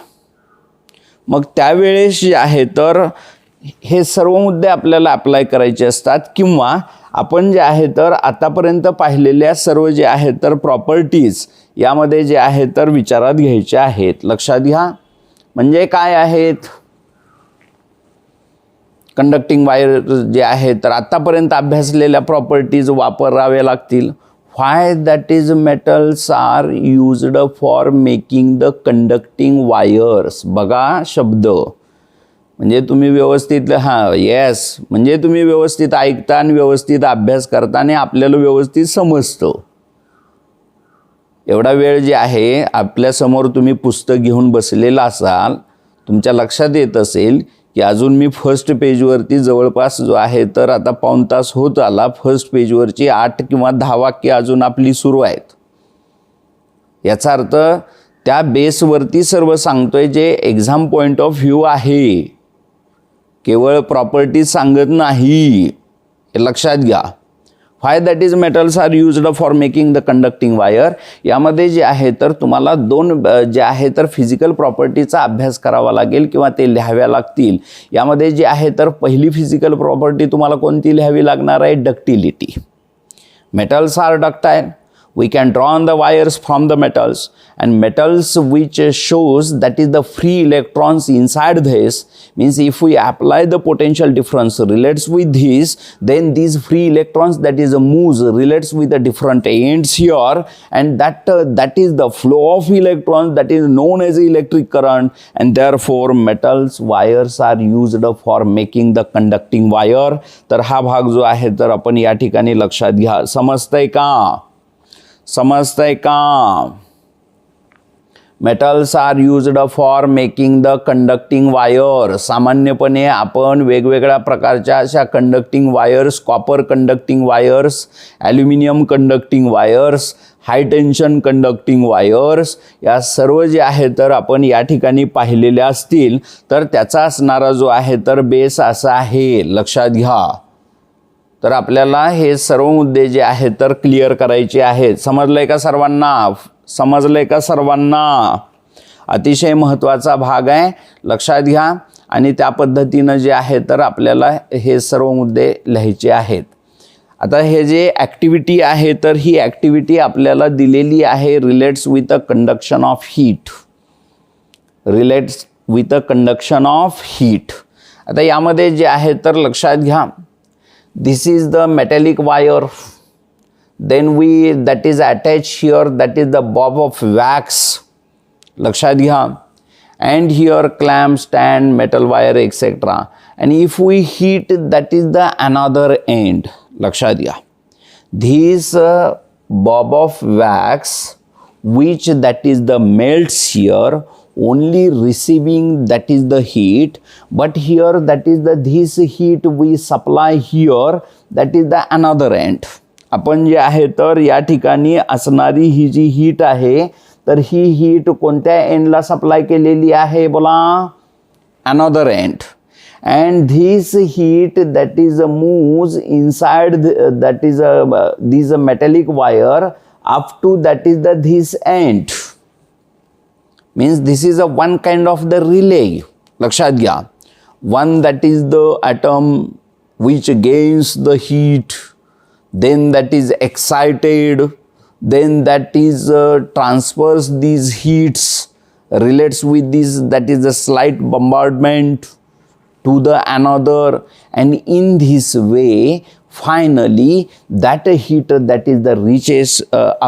मग त्यावेळेस जे आहे तर हे सर्व मुद्दे आपल्याला अप्लाय करायचे असतात, किंवा आपण जे आहे तर आतापर्यंत पाहिलेल्या सर्व जे आहे तर प्रॉपर्टीज यामध्ये जे आहे तर विचारात घ्यायचे आहेत. लक्षात घ्या, म्हणजे काय आहेत कंडक्टिंग वायर जे आहे तर आतापर्यंत अभ्यासलेल्या प्रॉपर्टीज वापरावे लागतील. Why that is metals are used for making the conducting wires. बघा शब्द, म्हणजे तुम्ही व्यवस्थित येस, म्हणजे तुम्ही व्यवस्थित ऐकता आणि व्यवस्थित अभ्यास करता आणि आपल्याला व्यवस्थित समजतं. एवढा वेळ जे आहे आपल्यासमोर तुम्ही पुस्तक घेऊन बसलेला असाल, तुमच्या लक्षात येत असेल की अजून मी फर्स्ट पेजवरती जवळपास जो आहे तर आता पाऊण तास होत आला, फर्स्ट पेजवरची 8 किंवा 10 वाक्य अजून आपली सुरू आहेत. याचा अर्थ त्या बेसवरती सर्व सांगतोय जे एक्झाम पॉईंट ऑफ व्ह्यू आहे, केवळ प्रॉपर्टी सांगत नाही. हे लक्षात घ्या. Why that is metals are used for making the conducting wire. यामध्ये जे आहे तर तुम्हाला 2 जे आहे तर फिजिकल प्रॉपर्टीचा अभ्यास करावा लागेल किंवा ते लिहाव्या लागतील. यामध्ये जे आहे तर पहिली फिजिकल प्रॉपर्टी तुम्हाला कोणती लिहावी लागणार आहे? Ductility. Metals are ductile. We can draw on the wires from the metals, and metals which shows that is the free electrons inside this, means if we apply the potential difference relates with this, then these free electrons that is moves relates with the different ends here, and that is the flow of electrons that is known as electric current, and therefore metals wires are used for making the conducting wire. तर हा भाग जो आहे तर आपण या ठिकाणी लक्षात घ्या. समजतंय का? समजतंय का? Metals are used for making the conducting wire. सामान्यपणे आपण वेगवेगळ्या प्रकारच्या अशा conducting wires, copper conducting wires, aluminium conducting wires, high tension conducting wires, या सर्व जे आहे तर आपण या ठिकाणी पाहिलेल्या असतील. तर त्याचा असणारा जो आहे तर बेस असा आहे. लक्षात घ्या. तर आपल्याला हे सर्व मुद्दे जे आहेत तर क्लिअर करायचे आहेत. समजलंय का सर्वांना? समजलंय का सर्वांना? अतिशय महत्त्वाचा भाग आहे. लक्षात घ्या. आणि त्या पद्धतीनं जे आहे तर आपल्याला हे सर्व मुद्दे लिहायचे आहेत. आता हे जे ॲक्टिव्हिटी आहे तर ही ॲक्टिव्हिटी आपल्याला दिलेली आहे. Relates with a conduction of heat. Relates with a conduction of heat. आता यामध्ये जे आहे तर लक्षात घ्या, this is the metallic wire, then we that is attach here, that is the bob of wax, लक्षात घ्या, and here clamp, stand, metal wire, etc. And if we heat, that is the another end. लक्षात घ्या, this bob of wax, which that is the melts here, only receiving that is the heat, but here that is the this heat we supply here, that is the another end. आपण जे आहे तर या ठिकाणी असणारी ही जी heat आहे तर ही heat कोणत्या एंडला सप्लाय केलेली आहे बोला, another end. And this heat that is moves inside that is this metallic wire up to that is the this end. Means this is one kind of the relay. लक्षात घ्या, one that is the atom which gains the heat, then that is excited, then that is transfers these heats, relates with this, that is the slight bombardment to the another, and in this way finally that heat that is the reaches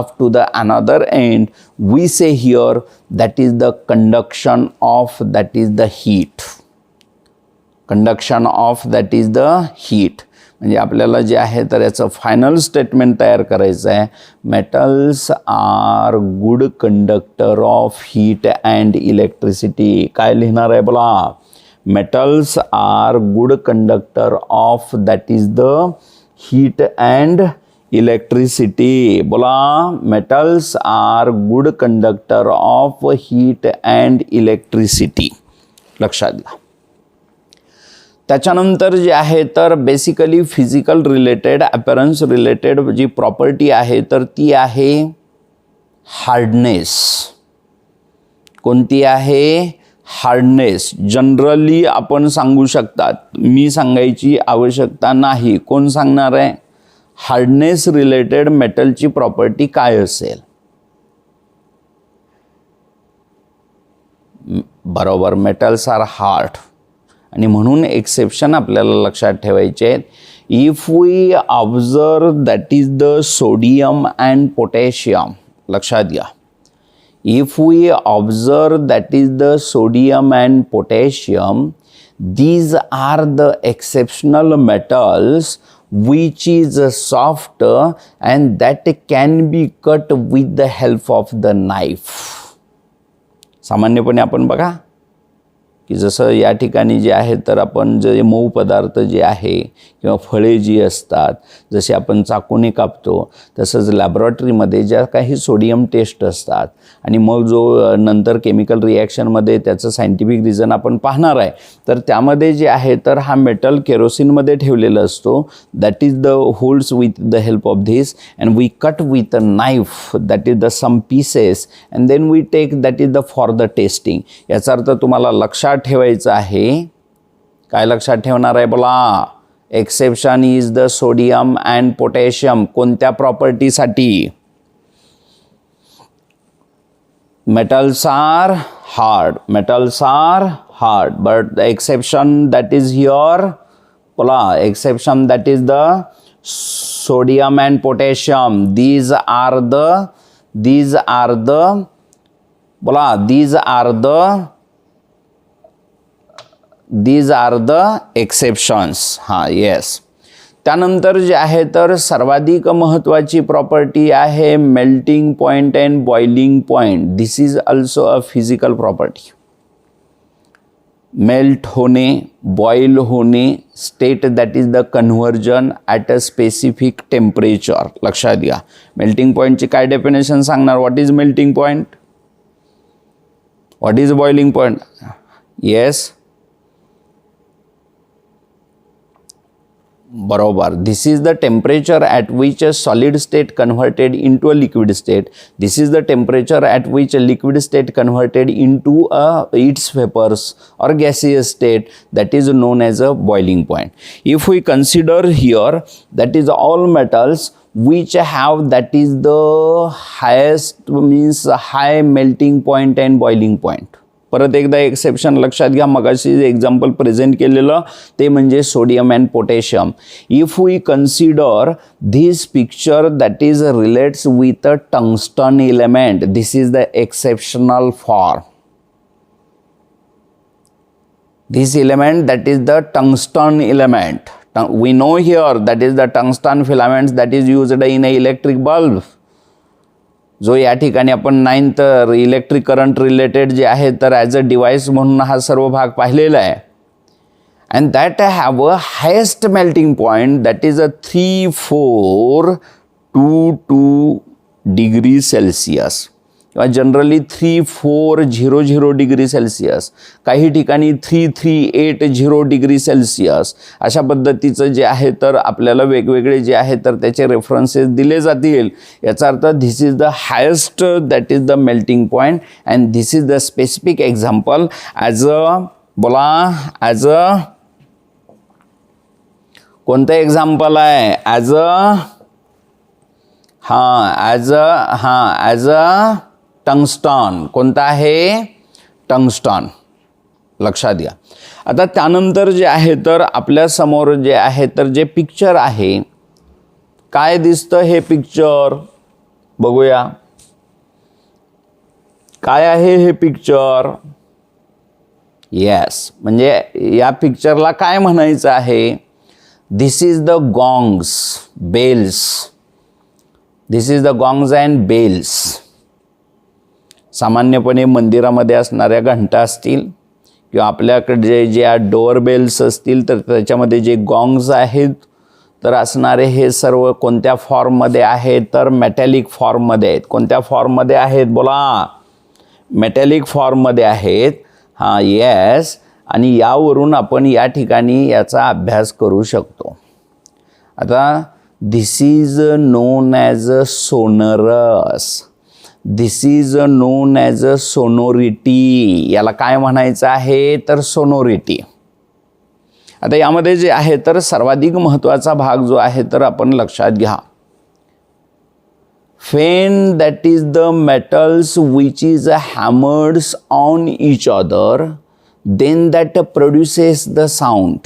up to the another end. We say here that is the conduction of that is the heat, conduction of that is the heat. म्हणजे आपल्याला जे आहे तर याचं final statement तयार करायचं आहे, metals are good conductor of heat and electricity. काय लिहिणार आहे बोला, metals are good conductor of that is the heat and electricity. बोला, metals are good conductor of heat and electricity. लक्षात घ्या. त्याच्यानंतर जे आहे तर basically physical related, appearance related जी प्रॉपर्टी आहे तर ती आहे हार्डनेस. कोणती आहे, हार्डनेस. जनरली आपण सांगू शकतात, मी सांगायची आवश्यकता नाही. कोण सांगणार आहे, हार्डनेस रिलेटेड मेटलची प्रॉपर्टी काय असेल. बरोबर, मेटल्स आर हार्ड. आणि म्हणून एक्सेप्शन आपल्याला लक्षात ठेवायचे आहेत. If we observe that is the sodium and potassium. लक्षात घ्या, if we observe that is the sodium and potassium, these are the exceptional metals which is soft and that can be cut with the help of the knife. सामान्यपणे आपण बघा की जसं या ठिकाणी जे आहे तर आपण जे मऊ पदार्थ जे आहे किंवा फळे जी असतात, जसे आपण चाकूने कापतो, तसंच लॅबॉरेटरीमध्ये ज्या काही सोडियम टेस्ट असतात आणि मग जो नंतर केमिकल रिॲक्शनमध्ये त्याचं सायंटिफिक रिझन आपण पाहणार आहे, तर त्यामध्ये जे आहे तर हा मेटल केरोसिनमध्ये ठेवलेला असतो. That is the holds with the help of this and we cut with a knife, that is the some pieces and then we take that is the for the testing. याचा अर्थ तुम्हाला लक्षात ठेवायचं आहे. काय लक्षात ठेवणार आहे बोला, exception is the sodium and potassium. कोणत्या प्रॉपर्टीसाठी, metals are hard, metals are hard, but the exception that is here, bola, exception that is the sodium and potassium. These are the bola, these are the exceptions. हाँ, yes. त्यानंतर जे आहे तर सर्वाधिक महत्त्वाची property आहे melting point and boiling point. This is also a physical property. Melt होणे, boil होणे, state that is the conversion at a specific temperature. लक्षात घ्या. मेल्टिंग पॉईंटची काय डेफिनेशन सांगणार. What is melting point, what is boiling point. Yes, बरोबर. This is the temperature at which a solid state converted into a liquid state. This is the temperature at which a liquid state converted into its vapours और gaseous state, that is known as a boiling point. If we consider here, that is all metals which have that is the highest, means high melting point and boiling point. परत एकदा exception लक्षात घ्या, मगाशी जे example present केलेलं ते म्हणजे sodium and potassium. If we consider this picture that is relates with a tungsten element, this is the exceptional form. This element, that is the tungsten element. We know here that is the tungsten filaments that is used in a electric bulb. जो या ठिकाणी आपण 9th electric current related जे आहे तर as a device म्हणून हा सर्व भाग पाहिलेला आहे. And that have a highest melting point that is a 3422 degree Celsius किंवा जनरली 3400 डिग्री सेल्सिअस, काही ठिकाणी 3380 डिग्री सेल्सिअस, अशा पद्धतीचं जे आहे तर आपल्याला वेगवेगळे जे आहे तर त्याचे रेफरन्सेस दिले जातील. याचा अर्थ this is the highest that is the melting point and this is the specific example as a बोला ॲज अ कोणतं एक्झाम्पल आहे as a as a tungsten. कोणता आहे टंगस्टन, लक्षात घ्या. आता त्यानंतर जे आहे तर आपल्या समोर जे आहे तर जे पिक्चर आहे, काय दिसतं हे पिक्चर बघूया. काय आहे हे पिक्चर? येस, म्हणजे या पिक्चरला काय म्हणायचं आहे? This is the gongs, bells. This is the gongs and bells. सामान्यपणे मंदिरामध्ये असणाऱ्या घंटा असतील किंवा आपल्याकडे जे डोअर बेल्स असतील तर त्याच्यामध्ये जे गॉंग्स आहेत तर असणारे हे सर्व कोणत्या फॉर्ममध्ये आहेत तर मेटॅलिक फॉर्ममध्ये आहेत. कोणत्या फॉर्ममध्ये आहेत बोला? मेटॅलिक फॉर्ममध्ये आहेत. येस. आणि यावरून आपण या ठिकाणी याचा अभ्यास करू शकतो. आता this is known as a sonorous. This is known as a sonority. याला काय म्हणायचं आहे तर सोनोरिटी. आता यामध्ये जे आहे तर सर्वाधिक महत्त्वाचा भाग जो आहे तर आपण लक्षात घ्या. When that is the metals which is hammered on each other then that produces the sound.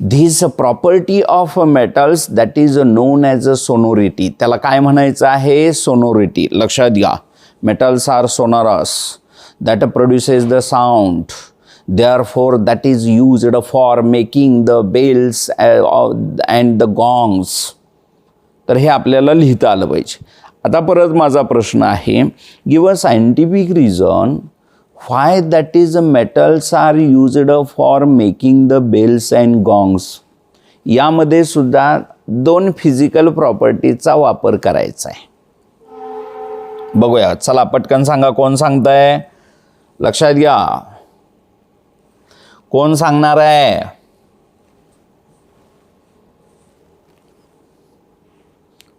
This property of metals that is known as a sonority. त्याला काय म्हणायचं आहे? सोनोरिटी. लक्षात घ्या. Metals are sonorous that produces the sound. Therefore, that is used for making the bells and the gongs. तर हे आपल्याला लिहिता आलं पाहिजे. आता परत माझा प्रश्न आहे, give a scientific reason why that is metals are used for making the bells and gongs. यामध्ये सुद्धा 2 फिजिकल प्रॉपर्टीचा वापर करायचा आहे. बघूया, चला पटकन सांगा. कोण सांगताय? लक्षात घ्या. कोण सांगणार आहे?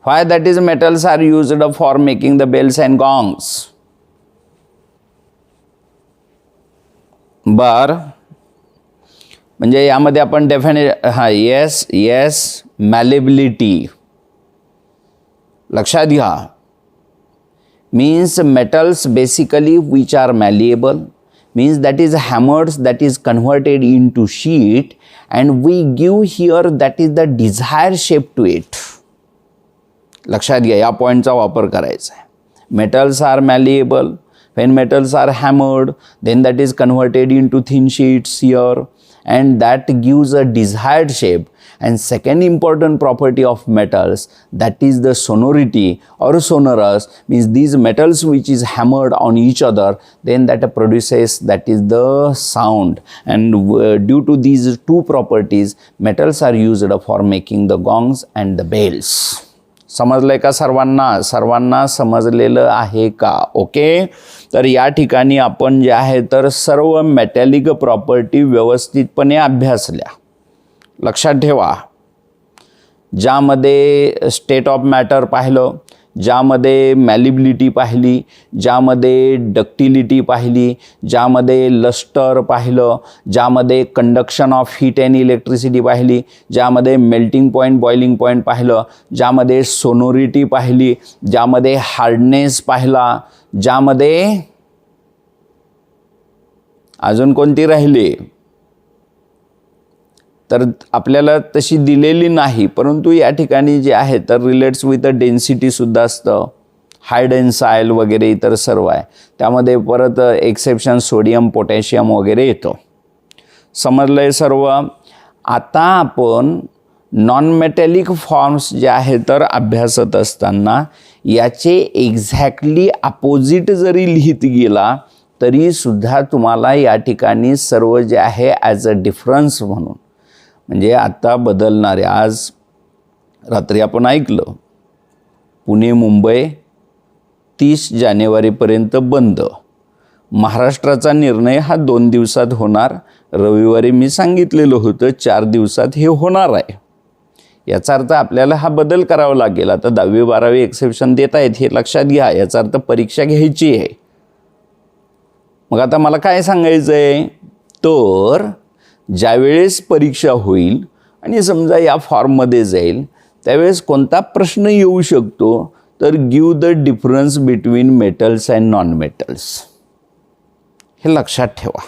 why that is metals are used for making the bells and gongs. बर, म्हणजे यामध्ये आपण येस मॅलेबिलिटी. लक्षात घ्या. Means metals basically which are malleable, means that is hammers that is converted into sheet and we give here that is the desire shape to it. लक्षात घ्या, या पॉईंटचा वापर करायचा आहे. Metals are malleable. When metals are hammered, then that is converted into thin sheets here and that gives a desired shape. And second important property of metals, that is the sonority or sonorous, means these metals which is hammered on each other, then that produces that is the sound. And due to these 2 properties, metals are used for making the gongs and the bells. समजलंय का सर्वांना? सर्वांना समजलेलं आहे का? Okay. तर या ठिकाणी आपण जे आहे तर सर्व मेटॅलिक प्रॉपर्टी व्यवस्थितपणे अभ्यासल्या. लक्षात ठेवा. ज्यामध्ये स्टेट ऑफ मॅटर पाहिलं, ज्यामध्ये मॅलिबिलिटी पाहिली, ज्यामध्ये डक्टिलिटी पाहिली, ज्यामध्ये लस्टर पाहिलं, ज्यामध्ये conduction of heat and electricity पाहिली, ज्यामध्ये मेल्टिंग पॉईंट बॉइलिंग पॉईंट पाहिलं, ज्यामध्ये सोनोरिटी पाहिली, ज्यामध्ये हार्डनेस पाहिला, ज्यामध्ये अजून कोणती राहिली तर आपल्याला तशी दिलेली नाही, परंतु या ठिकाणी जे आहे तर रिलेट्स विथ द डेन्सिटीसुद्धा असतं, हाय डेन्साईल वगैरे इतर सर्व आहे. त्यामध्ये परत एक्सेप्शन सोडियम पोटॅशियम वगैरे येतो. समजलं आहे सर्व. आता आपण नॉन मेटॅलिक फॉर्म्स जे आहे तर अभ्यासत असताना याचे एक्झॅक्टली अपोजिट जरी लिहित गेला तरीसुद्धा तुम्हाला या ठिकाणी सर्व जे आहे ॲज अ डिफरन्स म्हणून, म्हणजे आता बदलणारे, आज रात्री आपण ऐकलं पुणे मुंबई 30 जानेवारीपर्यंत बंद. महाराष्ट्राचा निर्णय हा 2 दिवसात होणार. रविवारी मी सांगितलेलं होतं 4 दिवसात हे होणार आहे. याचा अर्थ आपल्याला हा बदल करावा लागेल. आता 10वी 12वी एक्सेप्शन देत आहेत हे लक्षात घ्या. याचा अर्थ परीक्षा घ्यायची आहे. मग आता मला काय सांगायचं आहे तर ज्यावेळेस परीक्षा होईल आणि समजा या फॉर्ममध्ये जाईल त्यावेळेस कोणता प्रश्न येऊ शकतो तर give the difference between metals and non metals. हे लक्षात ठेवा.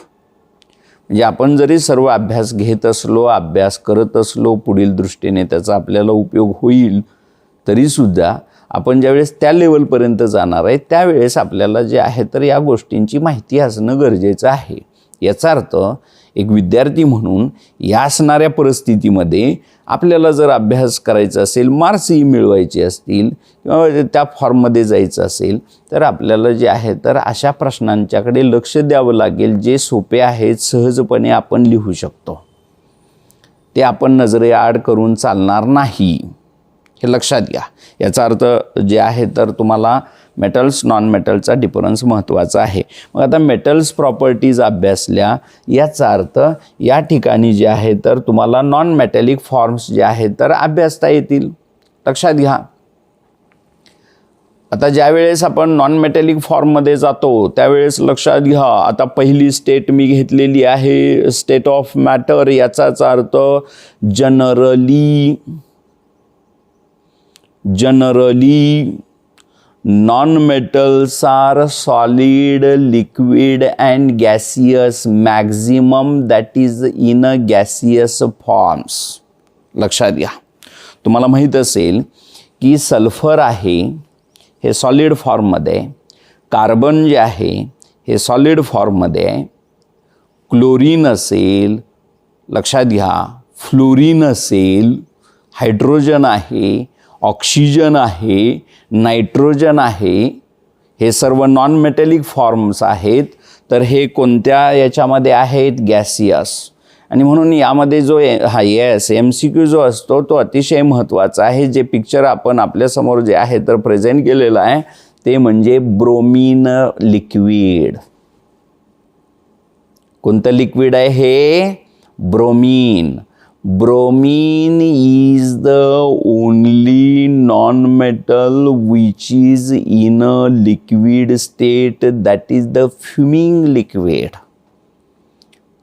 म्हणजे आपण जरी सर्व अभ्यास घेत असलो, अभ्यास करत असलो, पुढील दृष्टीने त्याचा आपल्याला उपयोग होईल तरीसुद्धा आपण ज्यावेळेस त्या लेवलपर्यंत जाणार आहे त्यावेळेस आपल्याला जे आहे तर या गोष्टींची माहिती असणं गरजेचं आहे. याचा अर्थ एक विद्यार्थी म्हणून या असणाऱ्या परिस्थितीमध्ये आपल्याला जर अभ्यास करायचा असेल, मार्क्सही मिळवायचे असतील किंवा त्या फॉर्ममध्ये जायचं असेल तर आपल्याला जे आहे तर अशा प्रश्नांच्याकडे लक्ष द्यावं लागेल जे सोपे आहेत, सहजपणे आपण लिहू शकतो. ते आपण नजरेआड करून चालणार नाही. हे लक्षात घ्या. याचा अर्थ जे आहे तर तुम्हाला मेटल्स नॉन मेटलचा डिफरन्स महत्त्वाचा आहे. मग आता मेटल्स प्रॉपर्टीज अभ्यासल्या याचा अर्थ या ठिकाणी जे आहे तर तुम्हाला नॉन मेटॅलिक फॉर्म्स जे आहेत तर अभ्यासता येतील. लक्षात घ्या. आता ज्या वेळेस आपण नॉन मेटॅलिक फॉर्ममध्ये जातो त्यावेळेस लक्षात घ्या. आता पहिली स्टेट मी घेतलेली आहे स्टेट ऑफ मॅटर. याचाच अर्थ generally non-metals are solid, liquid and gaseous, maximum that is in a gaseous forms. लक्षात घ्या. तुम्हाला माहीत असेल की सल्फर आहे हे सॉलिड फॉर्ममध्ये, कार्बन जे आहे हे सॉलिड फॉर्ममध्ये आहे, क्लोरीन असेल, लक्षात घ्या, फ्लोरीन असेल, हायड्रोजन आहे, ऑक्सिजन आहे, नायट्रोजन आहे, हे सर्व नॉन मेटॅलिक फॉर्म्स आहेत. तर हे कोणत्या याच्यामध्ये आहेत? गॅसियस. आणि म्हणून यामध्ये जो MCQ जो असतो तो अतिशय महत्त्वाचा आहे. जे पिक्चर आपण आपल्यासमोर जे आहे तर प्रेझेंट केलेलं आहे ते म्हणजे ब्रोमीन लिक्विड. कोणतं लिक्विड आहे हे? Bromine. Bromine is the only non-metal which is in a liquid state, that is the fuming liquid.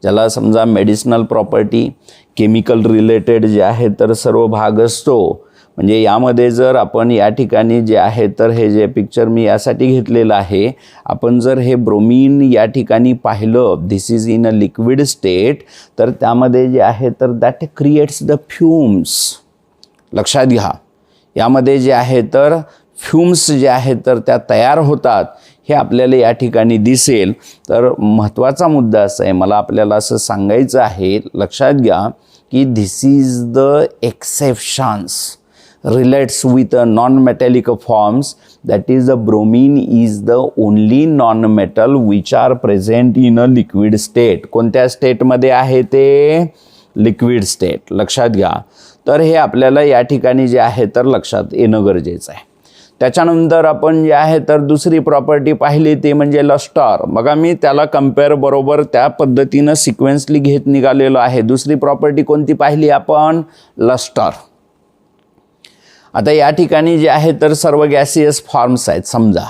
ज्याला समजा मेडिसिनल प्रॉपर्टी, केमिकल रिलेटेड जे आहे तर सर्व भाग असतो. म्हणजे यामध्ये जर आपण या ठिकाणी जे आहे तर हे जे पिक्चर मी यासाठी घेतलेलं आहे, आपण जर हे ब्रोमीन या ठिकाणी पाहिलं, this is in a liquid state, तर त्यामध्ये जे आहे तर दॅट क्रिएट्स द फ्युम्स. लक्षात घ्या. यामध्ये जे आहे तर फ्युम्स जे आहेत तर त्या तयार होतात हे आपल्याला या ठिकाणी दिसेल. तर महत्त्वाचा मुद्दा असा आहे, मला आपल्याला असं सांगायचं आहे, लक्षात घ्या की this is the exceptions relates with a non-metallic forms, that is the bromine is the only non-metal which are present in a liquid state. कोणत्या स्टेटमध्ये आहे ते? Liquid state. लक्षात घ्या. तर हे आपल्याला या ठिकाणी जे आहे तर लक्षात येणं गरजेचं आहे. त्याच्यानंतर आपण जे आहे तर दुसरी प्रॉपर्टी पाहिली ते म्हणजे लस्टर. बघा मी त्याला कम्पेअर बरोबर त्या पद्धतीनं सिक्वेन्सली घेत निघालेलो आहे. दुसरी प्रॉपर्टी कोणती पाहिली आपण? लस्टर. आता या ठिकाणी जे आहे तर सर्व गॅसियस फॉर्म्स आहेत. समजा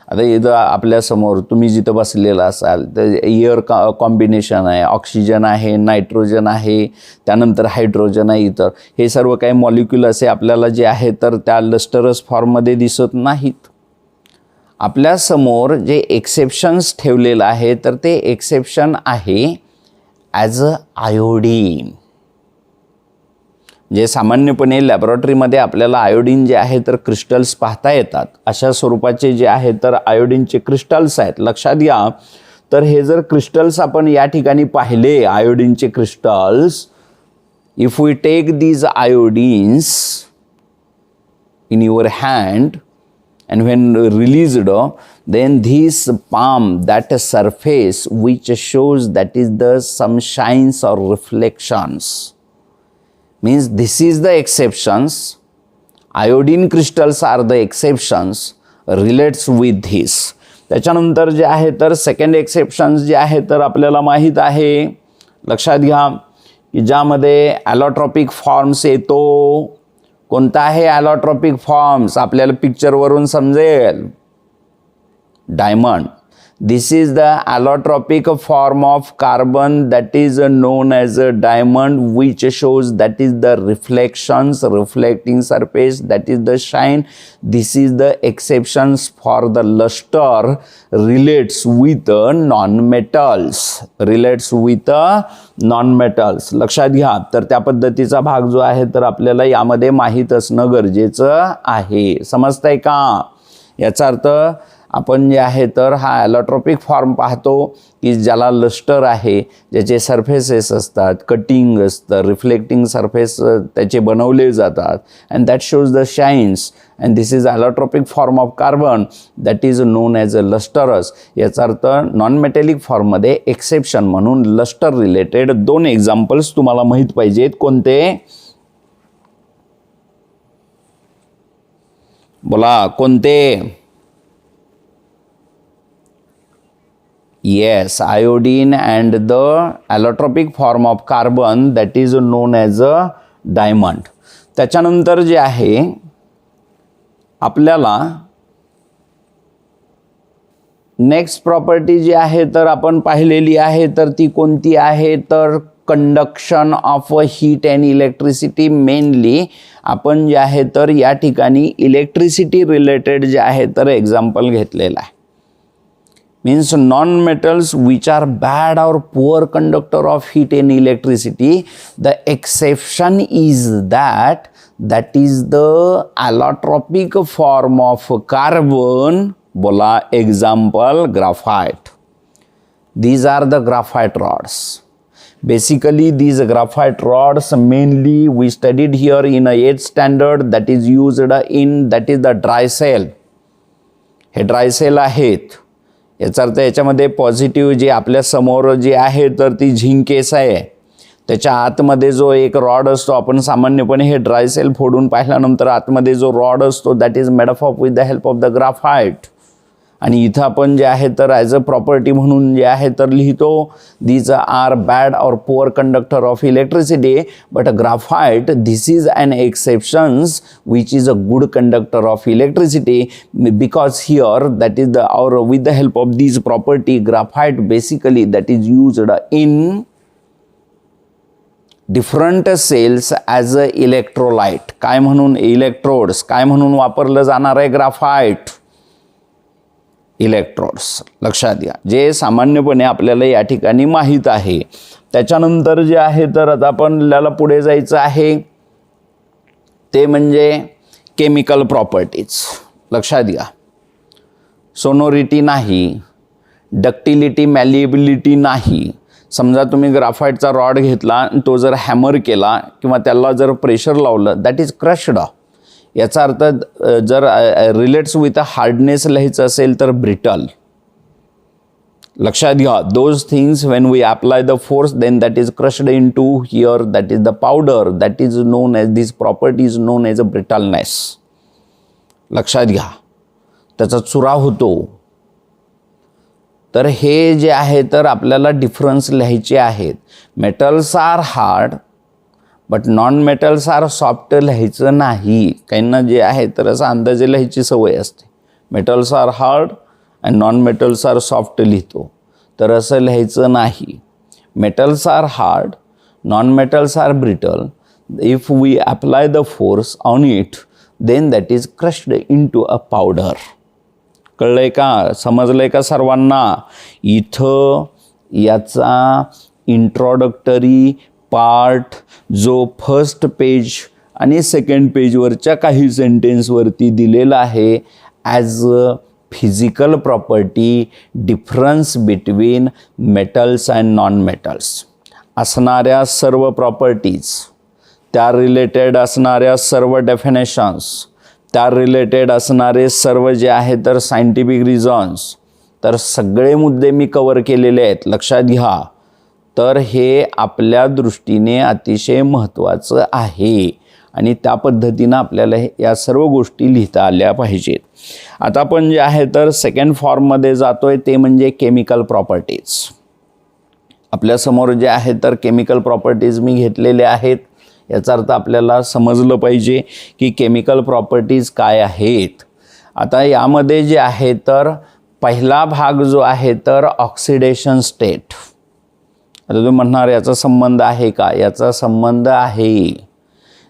आता इथं आपल्यासमोर तुम्ही जिथं बसलेला असाल तर एअर कॉम्बिनेशन आहे, ऑक्सिजन आहे, नायट्रोजन आहे, त्यानंतर हायड्रोजन आहे. इतर हे सर्व काही मॉलिक्यूल असे आपल्याला जे आहे तर त्या लस्टरस फॉर्ममध्ये दिसत नाहीत. आपल्यासमोर जे एक्सेप्शन्स ठेवलेलं आहे तर ते एक्सेप्शन आहे ॲज अ आयोडीन. जे सामान्यपणे लॅबोरेटरीमध्ये आपल्याला आयोडीन जे आहे तर क्रिस्टल्स पाहता येतात, अशा स्वरूपाचे जे आहे तर आयोडीनचे क्रिस्टल्स आहेत. लक्षात घ्या, तर हे जर क्रिस्टल्स आपण या ठिकाणी पाहिले, आयोडीनचे crystals, if we take these iodines in your hand and when released, then this palm, that surface which shows that is the some shines or reflections, means this is the exceptions. Iodine crystals are the exceptions, relates with this. त्याच्यानंतर जे आहे तर second exceptions जे आहे तर आपल्याला माहीत आहे, लक्षात घ्या, की ज्यामध्ये ॲलोट्रॉपिक फॉर्म्स येतो. कोणता आहे ॲलोट्रॉपिक फॉर्म्स? आपल्याला पिक्चरवरून समजेल. Diamond. This is the allotropic form of carbon that is known as a diamond which shows that is the reflections, reflecting surface, that is the shine. This is the exceptions for the lustre, relates with non metals, relates with non metals. लक्षात घ्या, तर त्या पद्धतीचा भाग जो आहे तर आपल्याला यामध्ये माहीत असणं गरजेचं आहे. समजतंय का? याचा अर्थ आपण जे आहे तर हा ॲलोट्रॉपिक फॉर्म पाहतो की ज्याला लस्टर आहे, ज्याचे सरफेसेस असतात, कटिंग असतं, रिफ्लेक्टिंग सरफेस त्याचे बनवले जातात, and that shows the shines, and this is allotropic form of carbon that is known as a lustrous. याचा अर्थ नॉन मेटॅलिक फॉर्ममध्ये एक्सेप्शन म्हणून लस्टर रिलेटेड 2 एक्झाम्पल्स तुम्हाला माहीत पाहिजेत. कोणते? बोला, कोणते? Yes, iodine and the allotropic form of carbon that is known as a diamond. त्याच्यानंतर जे आहे आपल्याला नेक्स्ट प्रॉपर्टी जी आहे तर आपण पाहिलेली आहे तर ती कोणती आहे तर conduction of heat and electricity. Mainly आपण जे आहे तर या ठिकाणी इलेक्ट्रिसिटी रिलेटेड जे आहे तर एक्झाम्पल घेतलेलं आहे. Means non-metals which are bad or poor conductor of heat and electricity, the exception is that is the allotropic form of carbon. बोला, example graphite. These are the graphite rods. Basically these graphite rods mainly we studied here in a 8th standard, that is used in, that is the dry cell. हे dry cell आहेत. याचा अर्थ याच्यामध्ये positive जे आपल्या समोर जे आहे तर ती झिंक केस आहे, त्याच्या आतमध्ये जो एक रॉड असतो, आपण सामान्यपणे हे ड्राय सेल फोडून पाहिल्यानंतर आतमध्ये जो रॉड असतो that is made up of with the help of the graphite. आणि इथं आपण जे आहे तर ॲज अ प्रॉपर्टी म्हणून जे आहे तर लिहितो these are bad or poor conductor of electricity, but graphite this is an exceptions which is a good conductor of electricity, because here that is the or with the help of these property graphite basically that is used in different cells as a electrolyte. काय म्हणून? Electrodes. काय म्हणून वापरलं जाणार आहे graphite? Electrodes. लक्षात घ्या, जे सामान्यपणे आपल्याला या ठिकाणी माहीत आहे. त्याच्यानंतर जे आहे तर आता आपल्याला पुढे जायचं आहे ते म्हणजे केमिकल प्रॉपर्टीज. लक्षात घ्या, सोनोरिटी नाही, डक्टिलिटी, मॅलिएबिलिटी नाही. समजा तुम्ही ग्राफाईटचा रॉड घेतला आणि तो जर हॅमर केला किंवा त्याला जर प्रेशर लावलं दॅट इज क्रश्ड. याचा अर्थ जर रिलेट्स विथ अ हार्डनेस लिहायचं असेल तर ब्रिटल. लक्षात घ्या, those things when we apply the force then that is crushed into here that is the powder that is known as this property is known as a brittleness. लक्षात घ्या, त्याचा चुरा होतो. तर हे जे आहे तर आपल्याला डिफरन्स लिहायचे आहेत. Metals are hard but non metals are soft लिहायचं नाही. काहींना जे आहे तर असं अंदाजे लिहायची सवय असते. Metals are hard and non metals are soft लिहितो, तर असं लिहायचं नाही. Metals are hard, non metals are brittle. If we apply the force on it then that is crushed into a powder. कळलंय का, समजलंय का सर्वांना? इथं याचा इंट्रोडक्टरी पार्ट जो फर्स्ट पेज आणि सेकंड पेजवरच्या काही सेंटेन्सवरती दिलेला आहे as a physical property, difference between metals and non metals असणाऱ्या सर्व प्रॉपर्टीज, त्या रिलेटेड असणाऱ्या सर्व डेफिनेशन्स, त्या रिलेटेड असणारे सर्व जे आहे तर सायंटिफिक रिझन्स, तर सगळे मुद्दे मी कवर केलेले आहेत, लक्षात घ्या. तर हे आपल्या दृष्टीने अतिशय महत्त्वाचं आहे आणि त्या पद्धतीनं आपल्याला या सर्व गोष्टी लिहिता आल्या पाहिजेत. आता आपण जे आहे तर सेकंड फॉर्ममध्ये जातो आहे, ते म्हणजे केमिकल प्रॉपर्टीज. आपल्यासमोर जे आहे तर केमिकल प्रॉपर्टीज मी घेतलेले आहेत. याचा अर्थ आपल्याला समजलं पाहिजे की केमिकल प्रॉपर्टीज काय आहेत. आता यामध्ये जे आहे तर पहिला भाग जो आहे तर ऑक्सिडेशन स्टेट. आता तुम्ही म्हणणार याचा संबंध आहे का? याचा संबंध आहे.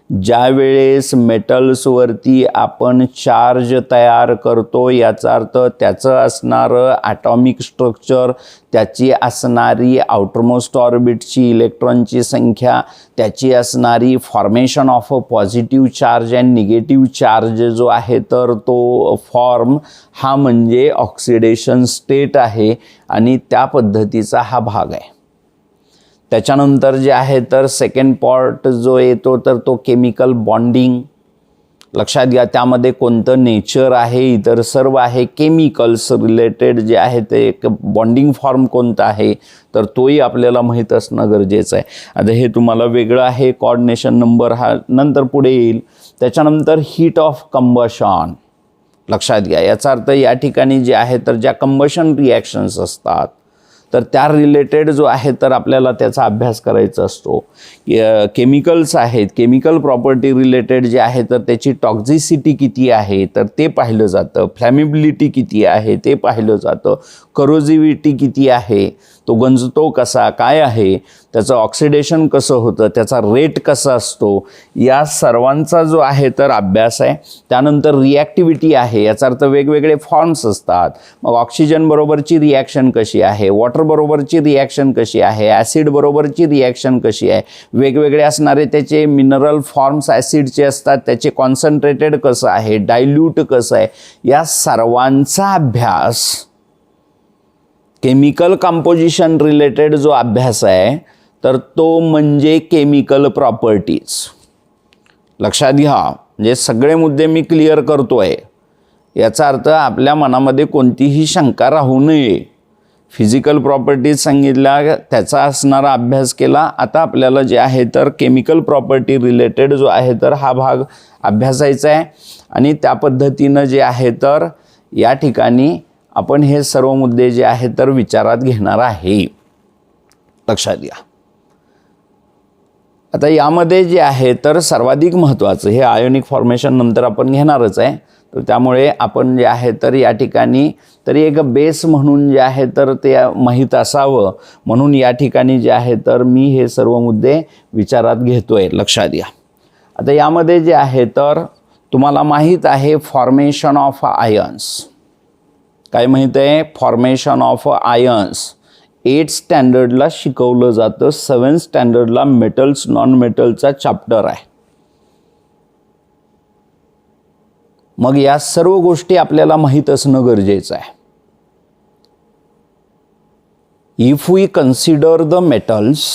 ज्या वेळेस मेटल्सवरती आपण चार्ज तयार करतो, याचा अर्थ त्याचं असणारं ॲटॉमिक स्ट्रक्चर, त्याची असणारी आउटरमोस्ट ऑर्बिटची इलेक्ट्रॉनची संख्या, त्याची असणारी formation of a positive charge and negative charge जो आहे तर तो फॉर्म, हा म्हणजे ऑक्सिडेशन स्टेट आहे आणि त्या पद्धतीचा हा भाग आहे. त्याच्यानंतर जे आहे तर सेकंड पार्ट जो येतो तर तो केमिकल बॉन्डिंग. लक्षात घ्या, त्यामध्ये कोणतं नेचर आहे, इतर सर्व आहे. केमिकल्स रिलेटेड जे आहे ते एक बॉन्डिंग फॉर्म कोणता आहे तर तोही आपल्याला माहीत असणं गरजेचं आहे. आता हे तुम्हाला वेगळं आहे, कोऑर्डिनेशन नंबर हा नंतर पुढे येईल. त्याच्यानंतर हीट ऑफ कंबशन. लक्षात घ्या, याचा अर्थ या ठिकाणी जे आहे तर ज्या कंबशन रिॲक्शन्स असतात तर त्या रिलेटेड जो आहे तर आपल्याला त्याचा अभ्यास करायचा असतो. केमिकल्स आहेत, केमिकल प्रॉपर्टी रिलेटेड जे आहे तर त्याची टॉक्झिसिटी किती आहे तर ते पाहिलं जातं. फ्लॅमिबिलिटी किती आहे ते पाहिलं जातं. करोजिव्हिटी किती आहे, तो गंजतो कसा, काय आहे, त्याचं ऑक्सिडेशन कसं होतं, त्याचा रेट कसा असतो, या सर्वांचा जो आहे तर अभ्यास आहे. त्यानंतर रिॲक्टिव्हिटी आहे, याचा अर्थ वेगवेगळे फॉर्म्स असतात. मग ऑक्सिजन बरोबरची रिॲक्शन कशी आहे, वॉटर बरोबरची रिॲक्शन कशी आहे, ॲसिड बरोबरची रिॲक्शन कशी आहे, वेगवेगळे असणारे त्याचे मिनरल फॉर्म्स ॲसिडचे असतात, त्याचे कॉन्सन्ट्रेटेड कसं आहे, डायल्यूट कसं आहे, या सर्वांचा अभ्यास केमिकल कंपोजिशन रिलेटेड जो अभ्यास आहे तर तो म्हणजे केमिकल प्रॉपर्टीज. लक्षात घ्या, म्हणजे सगळे मुद्दे मी क्लिअर करतो आहे. याचा अर्थ आपल्या मनामध्ये कोणतीही शंका राहू नये. फिजिकल प्रॉपर्टीज सांगितल्या, त्याचा असणारा अभ्यास केला. आता आपल्याला जे आहे तर केमिकल प्रॉपर्टी रिलेटेड जो आहे तर हा भाग अभ्यासायचा आहे आणि त्या पद्धतीनं जे आहे तर या ठिकाणी आपण हे सर्व मुद्दे जे आहेत तर विचारात घेणार आहे. लक्षात घ्या. आता यामध्ये जे आहे तर सर्वाधिक महत्त्वाचं हे आयोनिक फॉर्मेशन नंतर आपण घेणारच आहे. तर त्यामुळे आपण जे आहे तर या ठिकाणी तरी एक बेस म्हणून जे आहे तर ते माहीत असावं म्हणून या ठिकाणी जे आहे तर मी हे सर्व मुद्दे विचारात घेतोय. लक्षात घ्या. आता यामध्ये जे आहे तर तुम्हाला माहीत आहे फॉर्मेशन ऑफ आयन्स. काय माहीत आहे? फॉर्मेशन ऑफ आयन्स 8th स्टँडर्डला शिकवलं जातं. 7th स्टँडर्डला मेटल्स नॉन मेटलचा चॅप्टर आहे. मग या सर्व गोष्टी आपल्याला माहीत असणं गरजेचं आहे. If we consider the metals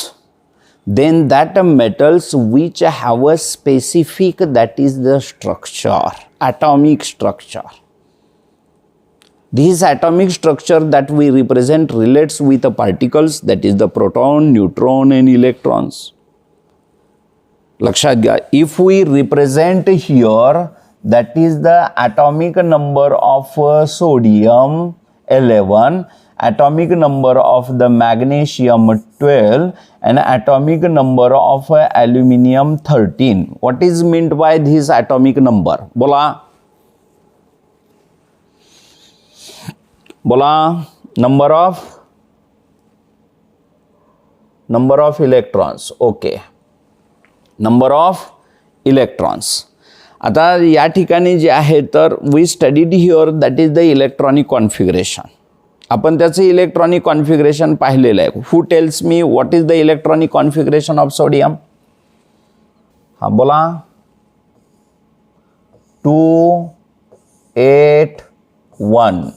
then that metals which have a specific, that is the structure, atomic structure. This atomic structure that we represent relates with the particles, that is the proton, neutron and electrons. लक्षात घ्या, if we represent here, that is the atomic number of sodium 11, atomic number of the magnesium 12 and atomic number of aluminium 13. What is meant by this atomic number? बोला number of electrons. Okay, number of electrons. आता या ठिकाणी जे आहे तर we studied here that is the electronic configuration. आपण त्याचं electronic configuration पाहिलेलं आहे. Who tells me what is the electronic configuration of sodium? हा बोला. 281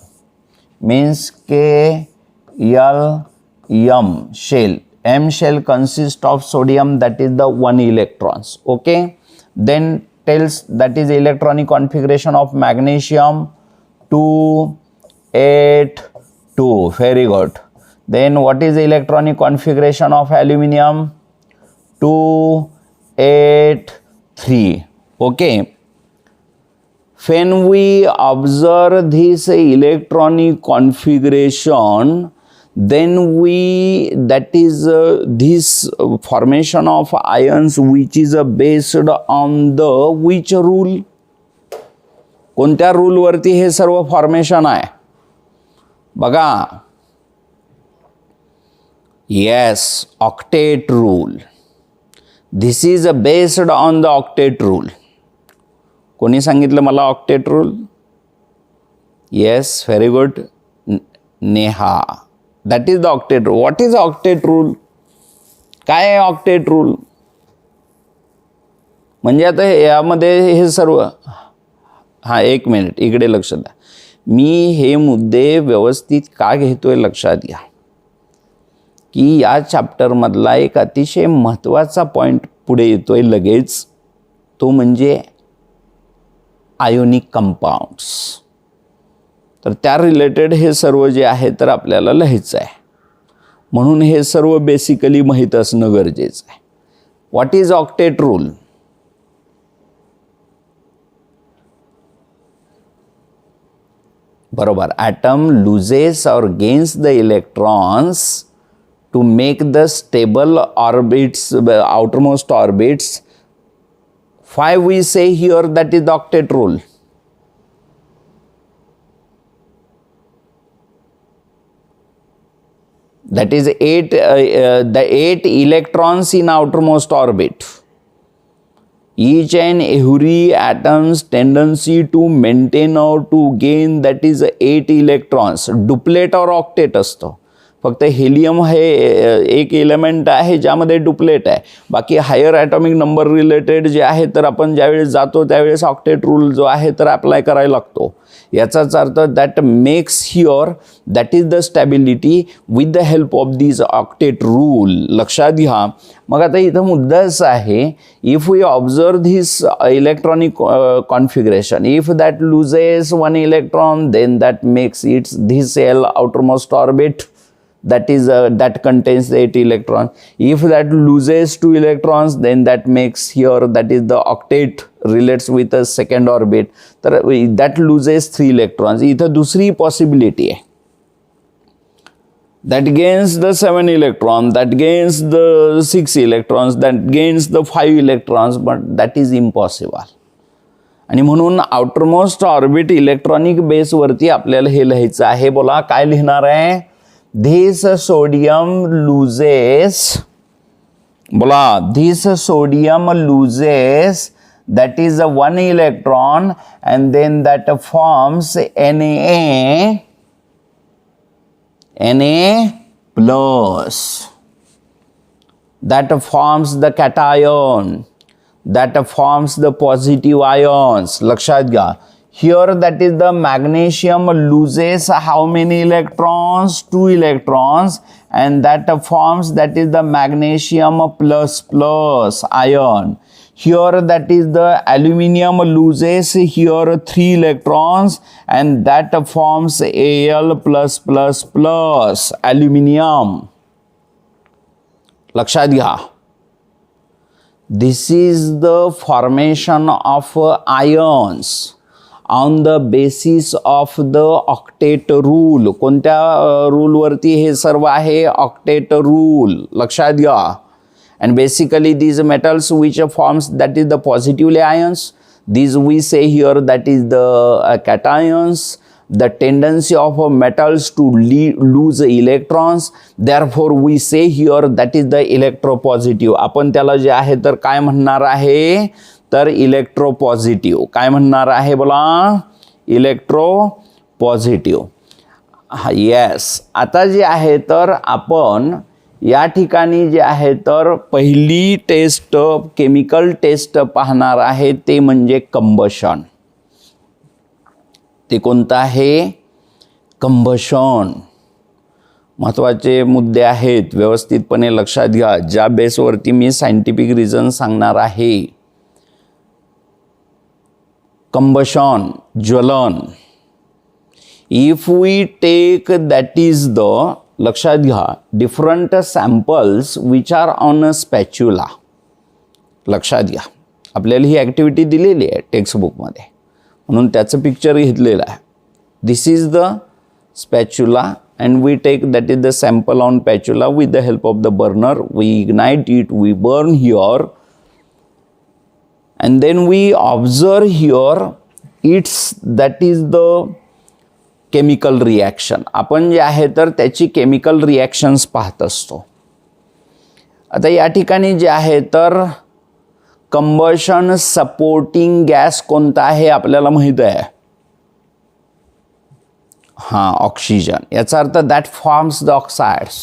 means KLM shell. M shell consists of sodium, that is the 1 electrons. Okay, then tells that is electronic configuration of magnesium 282. Very good. Then what is the electronic configuration of aluminium? 283. Okay, when we observe this electronic configuration, then we that is this formation of ions which is based on the which rule? कोणत्या rule वरती हे सर्व formation आहे बघा? Yes, octet rule. This is based on the octet rule. कोणी सांगितलं मला octet rule? Yes, very good, Neha. That is the octet rule. What is octet rule? काय आहे ऑक्टेट रूल? म्हणजे आता यामध्ये हे सर्व, हां एक मिनिट इकडे लक्ष द्या. मी हे मुद्दे व्यवस्थित का घेतोय लक्षात घ्या की या चॅप्टरमधला एक अतिशय महत्त्वाचा पॉईंट पुढे येतोय लगेच, तो म्हणजे आयोनिक कंपाऊंड्स. तर त्या रिलेटेड हे सर्व जे आहे तर आपल्याला लिहायचं आहे, म्हणून हे सर्व बेसिकली माहीत असणं गरजेचं आहे. What is octet rule? बरोबर, atom loses or gains the electrons to make the stable orbits, outermost orbits. Why we say here that is the octet rule? That is the 8 electrons in outermost orbit. Each and every atom's tendency to maintain or to gain that is 8 electrons. Duplet और octet असतो. फक्त helium हे एक element आहे ज्यामध्ये duplet आहे. बाकी higher atomic number related जे आहे तर आपण ज्यावेळेस जातो त्यावेळेस ऑक्टेट रूल जो आहे तर अप्लाय करायला लागतो. याचाच अर्थ that makes here that is the stability with the help of this octet rule. लक्षात घ्या. मग आता इथं मुद्दा असा आहे, if we observe this electronic configuration, if that loses 1 electron then that makes its this shell outermost orbit, that is that contains 8 electrons. If that loses 2 electrons, then that makes here that is the octet relates with a second orbit. तर that loses 3 electrons. इथं दुसरी possibility आहे, that gains the 7 electrons, that gains the 6 electrons, that gains the 5 electrons, but that is impossible. आणि म्हणून outermost orbit electronic बेसवरती आपल्याला हे लिहायचं आहे. बोला काय लिहिणार आहे? This sodium loses, बोला, this sodium loses that is a 1 electron and then that forms Na plus. That forms the cation, that forms the positive ions. लक्षात घ्या. Here that is the magnesium loses how many electrons? 2 electrons, and that forms that is the magnesium plus plus ion. Here that is the aluminium loses here 3 electrons and that forms Al plus plus plus aluminium. लक्षात घ्या. This is the formation of ions on the basis of the octet rule. कोणत्या रूलवरती हे सर्व आहे? Octet rule. लक्षात घ्या. And basically these metals which forms that is the positively ions, these we say here that is the cations. The tendency of metals to lose electrons, therefore we say here that is the electropositive. आपण त्याला जे आहे तर काय म्हणणार आहे तर electropositive. काय म्हणणार आहे बोला? इलेक्ट्रोपॉझिटिव्ह. येस. आता जे आहे तर आपण या ठिकाणी जे आहे तर पहिली टेस्ट, केमिकल टेस्ट पाहणार आहे ते म्हणजे कंबशन. ते कोणतं आहे? कंबशन. महत्त्वाचे मुद्दे आहेत, व्यवस्थितपणे लक्षात घ्या, ज्या बेसवरती मी सायंटिफिक रिझन सांगणार आहे. कंबशन, ज्वलन. If we take that is the, लक्षात घ्या, different samples which are on a spatula. लक्षात घ्या, आपल्याला ही ॲक्टिव्हिटी दिलेली आहे टेक्स्टबुकमध्ये, म्हणून त्याचं पिक्चर घेतलेलं आहे. This is the spatula and we take, that is the sample on spatula, with the help of the burner we ignite it, we burn here, and then we observe here its, that is the chemical reaction. आपण जे आहे तर त्याची chemical reactions पाहत असतो. आता या ठिकाणी जे आहे तर कंबशन सपोर्टिंग गॅस कोणता आहे आपल्याला माहित आहे? हां, ऑक्सिजन. याचा अर्थ that forms the oxides.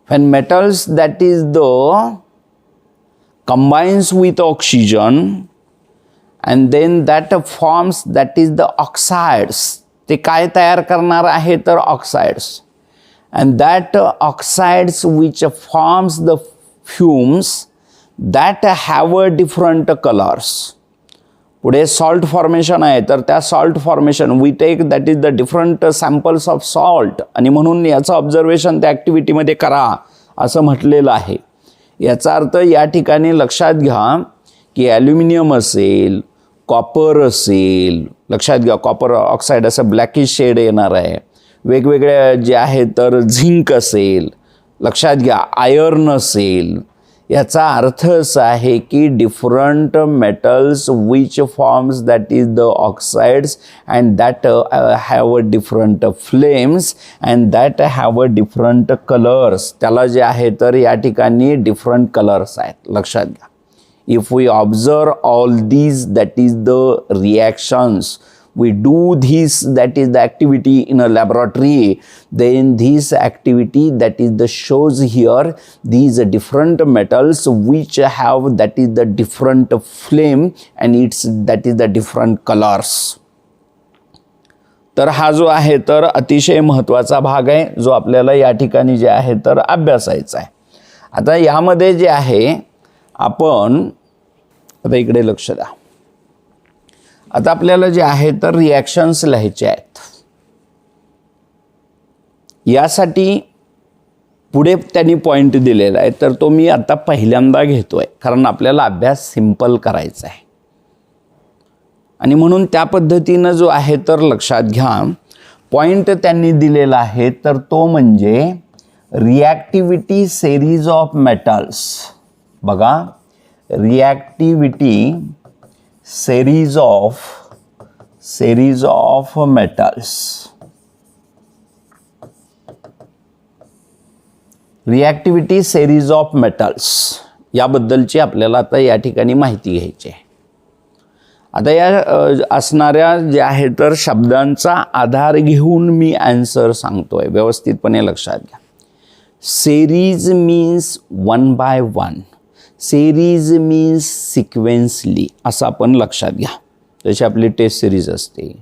When metals that is the combines with oxygen and then that forms, that is the oxides. ते काय तयार करणार आहे तर oxides. and that oxides which forms the fumes that have a different colors. पुढे salt formation आहे तर त्या salt formation we take, that is the different samples of salt, आणि म्हणून याचं ऑब्झर्वेशन त्या ॲक्टिव्हिटीमध्ये करा असं म्हटलेलं आहे. याचा अर्थ या ठिकाणी लक्षात घ्या की ॲल्युमिनियम असेल, कॉपर असेल, लक्षात घ्या कॉपर ऑक्साईड असं ब्लॅकिश शेड येणार आहे. वेगवेगळे जे आहे तर झिंक असेल, लक्षात घ्या आयर्न असेल. याचा अर्थ असा आहे की different metals which forms that is the oxides and that have a different flames and that have a different colours. त्याला जे आहे तर या ठिकाणी डिफरंट कलर्स आहेत, लक्षात घ्या. If we observe all these, that is the reactions, we do this, that is the activity in a laboratory, then this activity that is the shows here these different metals which have, that is the different flame and it's, that is the different colors. तर हा जो आहे तर अतिशय महत्त्वाचा भाग आहे जो आपल्याला या ठिकाणी जे आहे तर अभ्यासायचा आहे. आता यामध्ये जे आहे आपण, आता इकडे लक्ष द्या, आता आपल्याला जे आहे तर रिॲक्शन्स लिहायचे आहेत. यासाठी पुढे त्यांनी पॉईंट दिलेला आहे तर तो मी आता पहिल्यांदा घेतोय कारण आपल्याला अभ्यास सिंपल करायचा आहे आणि म्हणून त्या पद्धतीनं जो आहे तर लक्षात घ्या. पॉईंट त्यांनी दिलेला आहे तर तो म्हणजे रिॲक्टिव्हिटी सेरीज ऑफ मेटल्स. बघा, रिॲक्टिव्हिटी series of metals. रिॲक्टिव्हिटी series of metals याबद्दलची आपल्याला आता या ठिकाणी माहिती घ्यायची आहे. आता या असणाऱ्या जे आहे तर शब्दांचा आधार घेऊन मी आन्सर सांगतोय, व्यवस्थितपणे लक्षात घ्या. Series means 1 by 1. Series means sequentially, असं आपण लक्षात घ्या. जशी आपली टेस्ट सिरीज असते,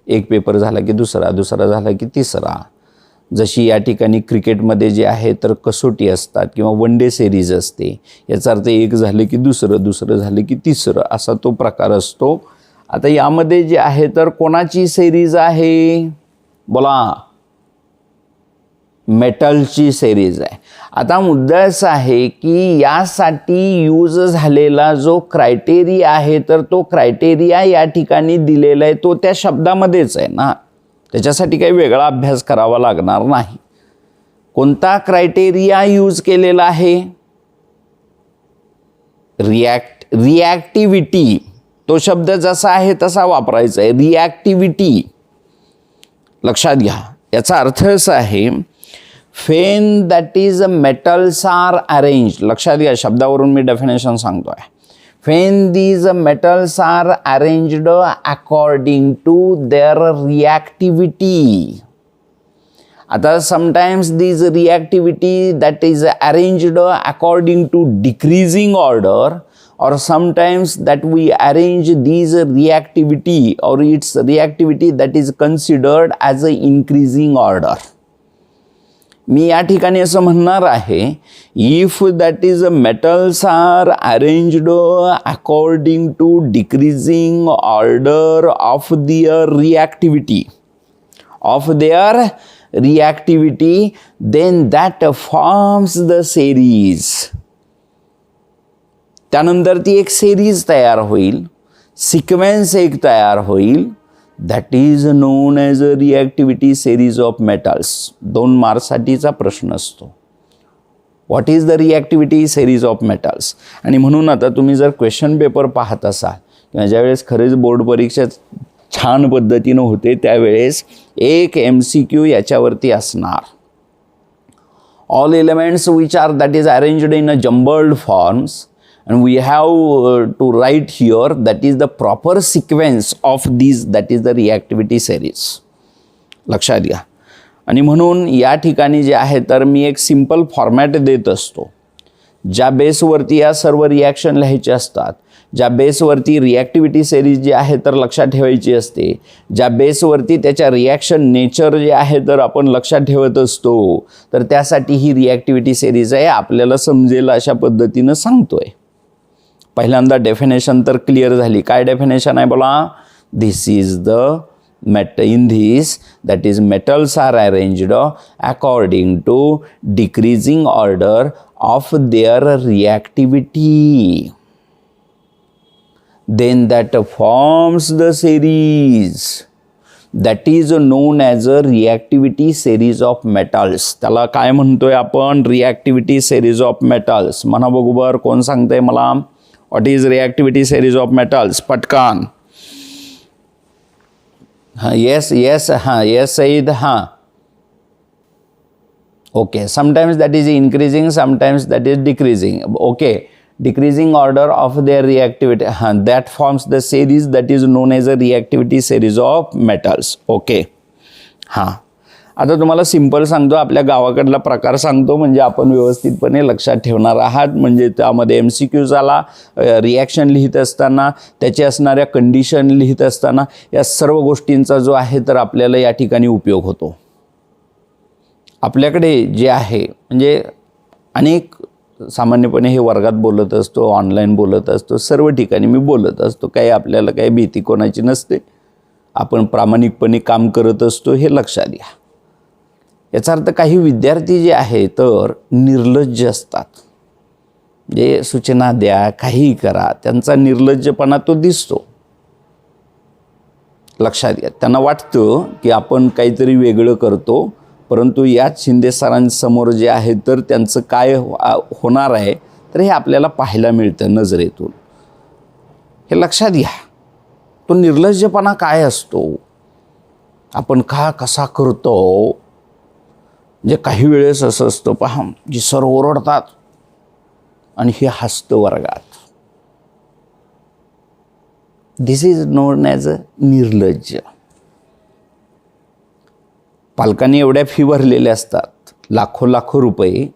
एक पेपर झाला की दुसरा, दुसरा झाला की तिसरा. जशी या ठिकाणी क्रिकेटमध्ये जे आहे तर कसोटी असतात किंवा वन डे सिरीज असते, याचा अर्थ एक झाले की दुसरं, दुसरं झाले की तिसरं, असा तो प्रकार असतो. आता यामध्ये जे आहे तर कोणाची सिरीज आहे बोला? मेटलची सिरीज आहे. आता मुद्दा असा आहे की यासाठी यूज झालेला जो क्रायटेरिया आहे तर तो क्रायटेरिया या ठिकाणी दिलेला आहे, तो त्या शब्दामध्येच आहे ना, त्याच्यासाठी काही वेगळा अभ्यास करावा लागणार नाही. कोणता क्रायटेरिया यूज केलेला आहे? रिॲक्टिव्हिटी. तो शब्द जसा आहे तसा वापरायचा आहे, रिॲक्टिव्हिटी. लक्षात घ्या, याचा अर्थ असा आहे when that is metals are arranged. लक्षात घ्या, शब्दावरून मी डेफिनेशन सांगतोय. when these metals are arranged according to their reactivity. आता sometimes these reactivity that is arranged according to decreasing order, or sometimes that we arrange these reactivity or its reactivity that is considered as a increasing order. मी या ठिकाणी असं म्हणणार आहे, if that is metals are arranged according to decreasing order of their reactivity then that forms the series. त्यानंतर ती एक series तयार होईल, सिक्वेन्स एक तयार होईल, that is known as a reactivity series of metals. 2 मार्क्ससाठीचा प्रश्न असतो, what is the reactivity series of metals. आणि म्हणून आता तुम्ही जर क्वेश्चन पेपर पाहत असाल किंवा ज्यावेळेस खरेच बोर्ड परीक्षा छान पद्धतीनं होते त्यावेळेस एक MCQ याच्यावरती असणार. All elements which are that is arranged in a jumbled forms and we have to write here that is the proper sequence of these, that is the reactivity series. लक्षात घ्या. आणि म्हणून या ठिकाणी जे आहे तर मी एक सिंपल फॉर्मॅट देत असतो, ज्या बेसवरती या सर्व रिॲक्शन लिहायचे असतात, ज्या बेसवरती रिॲक्टिव्हिटी सेरीज जी आहे तर लक्षात ठेवायची असते, ज्या बेसवरती त्याच्या रिॲक्शन नेचर जे आहे तर आपण लक्षात ठेवत असतो, तर त्यासाठी ही रिॲक्टिव्हिटी सेरीज आहे, आपल्याला समजेल अशा पद्धतीनं सांगतोय. पहिल्यांदा डेफिनेशन तर क्लिअर झाली. काय डेफिनेशन आहे बोला? This is the in this, that is metals are arranged according to decreasing order of their reactivity, then that forms the series that is known as a reactivity series of metals. त्याला काय म्हणतोय आपण? Reactivity series of metals. म्हणा बरोबर, कोण सांगतंय मला? What is reactivity series of metals? पटकन. हाँ yes हाँ yes सईद हाँ. Okay, sometimes that is increasing, sometimes that is decreasing. Okay, decreasing order of their reactivity, हाँ, that forms the series that is known as a reactivity series of metals. Okay, हाँ. आता तुम्हाला simple सांगतो, आपल्या गावाकडला प्रकार सांगतो म्हणजे आपण व्यवस्थितपणे लक्षात ठेवणार आहात. म्हणजे त्यामध्ये MCQ झाला, रिॲक्शन लिहित असताना त्याचे असणाऱ्या कंडिशन लिहित असताना या सर्व गोष्टींचा जो आहे तर आपल्याला या ठिकाणी उपयोग होतो. आपल्याकडे जे आहे म्हणजे अनेक, सामान्यपणे हे वर्गात बोलत असतो, ऑनलाईन बोलत असतो, सर्व ठिकाणी मी बोलत असतो. काही आपल्याला काही भीती कोणाची नसते, आपण प्रामाणिकपणे काम करत असतो, हे लक्षात घ्या. याचा अर्थ काही विद्यार्थी जे आहे तर निर्लज्ज असतात, जे सूचना द्या, काहीही करा, त्यांचा निर्लज्जपणा तो दिसतो. लक्षात घ्या. त्यांना वाटतं की आपण काहीतरी वेगळं करतो, परंतु याच शिंदे सरांसमोर जे आहे तर त्यांचं काय होणार आहे तर हे आपल्याला पाहायला मिळतं नजरेतून. हे लक्षात घ्या. तो निर्लज्जपणा काय असतो, आपण कसा करतो. म्हणजे काही वेळेस असं असतं, पहा, जी सर ओरडतात आणि हे हसतं वर्गात. दिस इज नोन ॲज अ निर्लज्ज. पालकांनी एवढ्या फी भरलेल्या असतात, लाखो रुपये,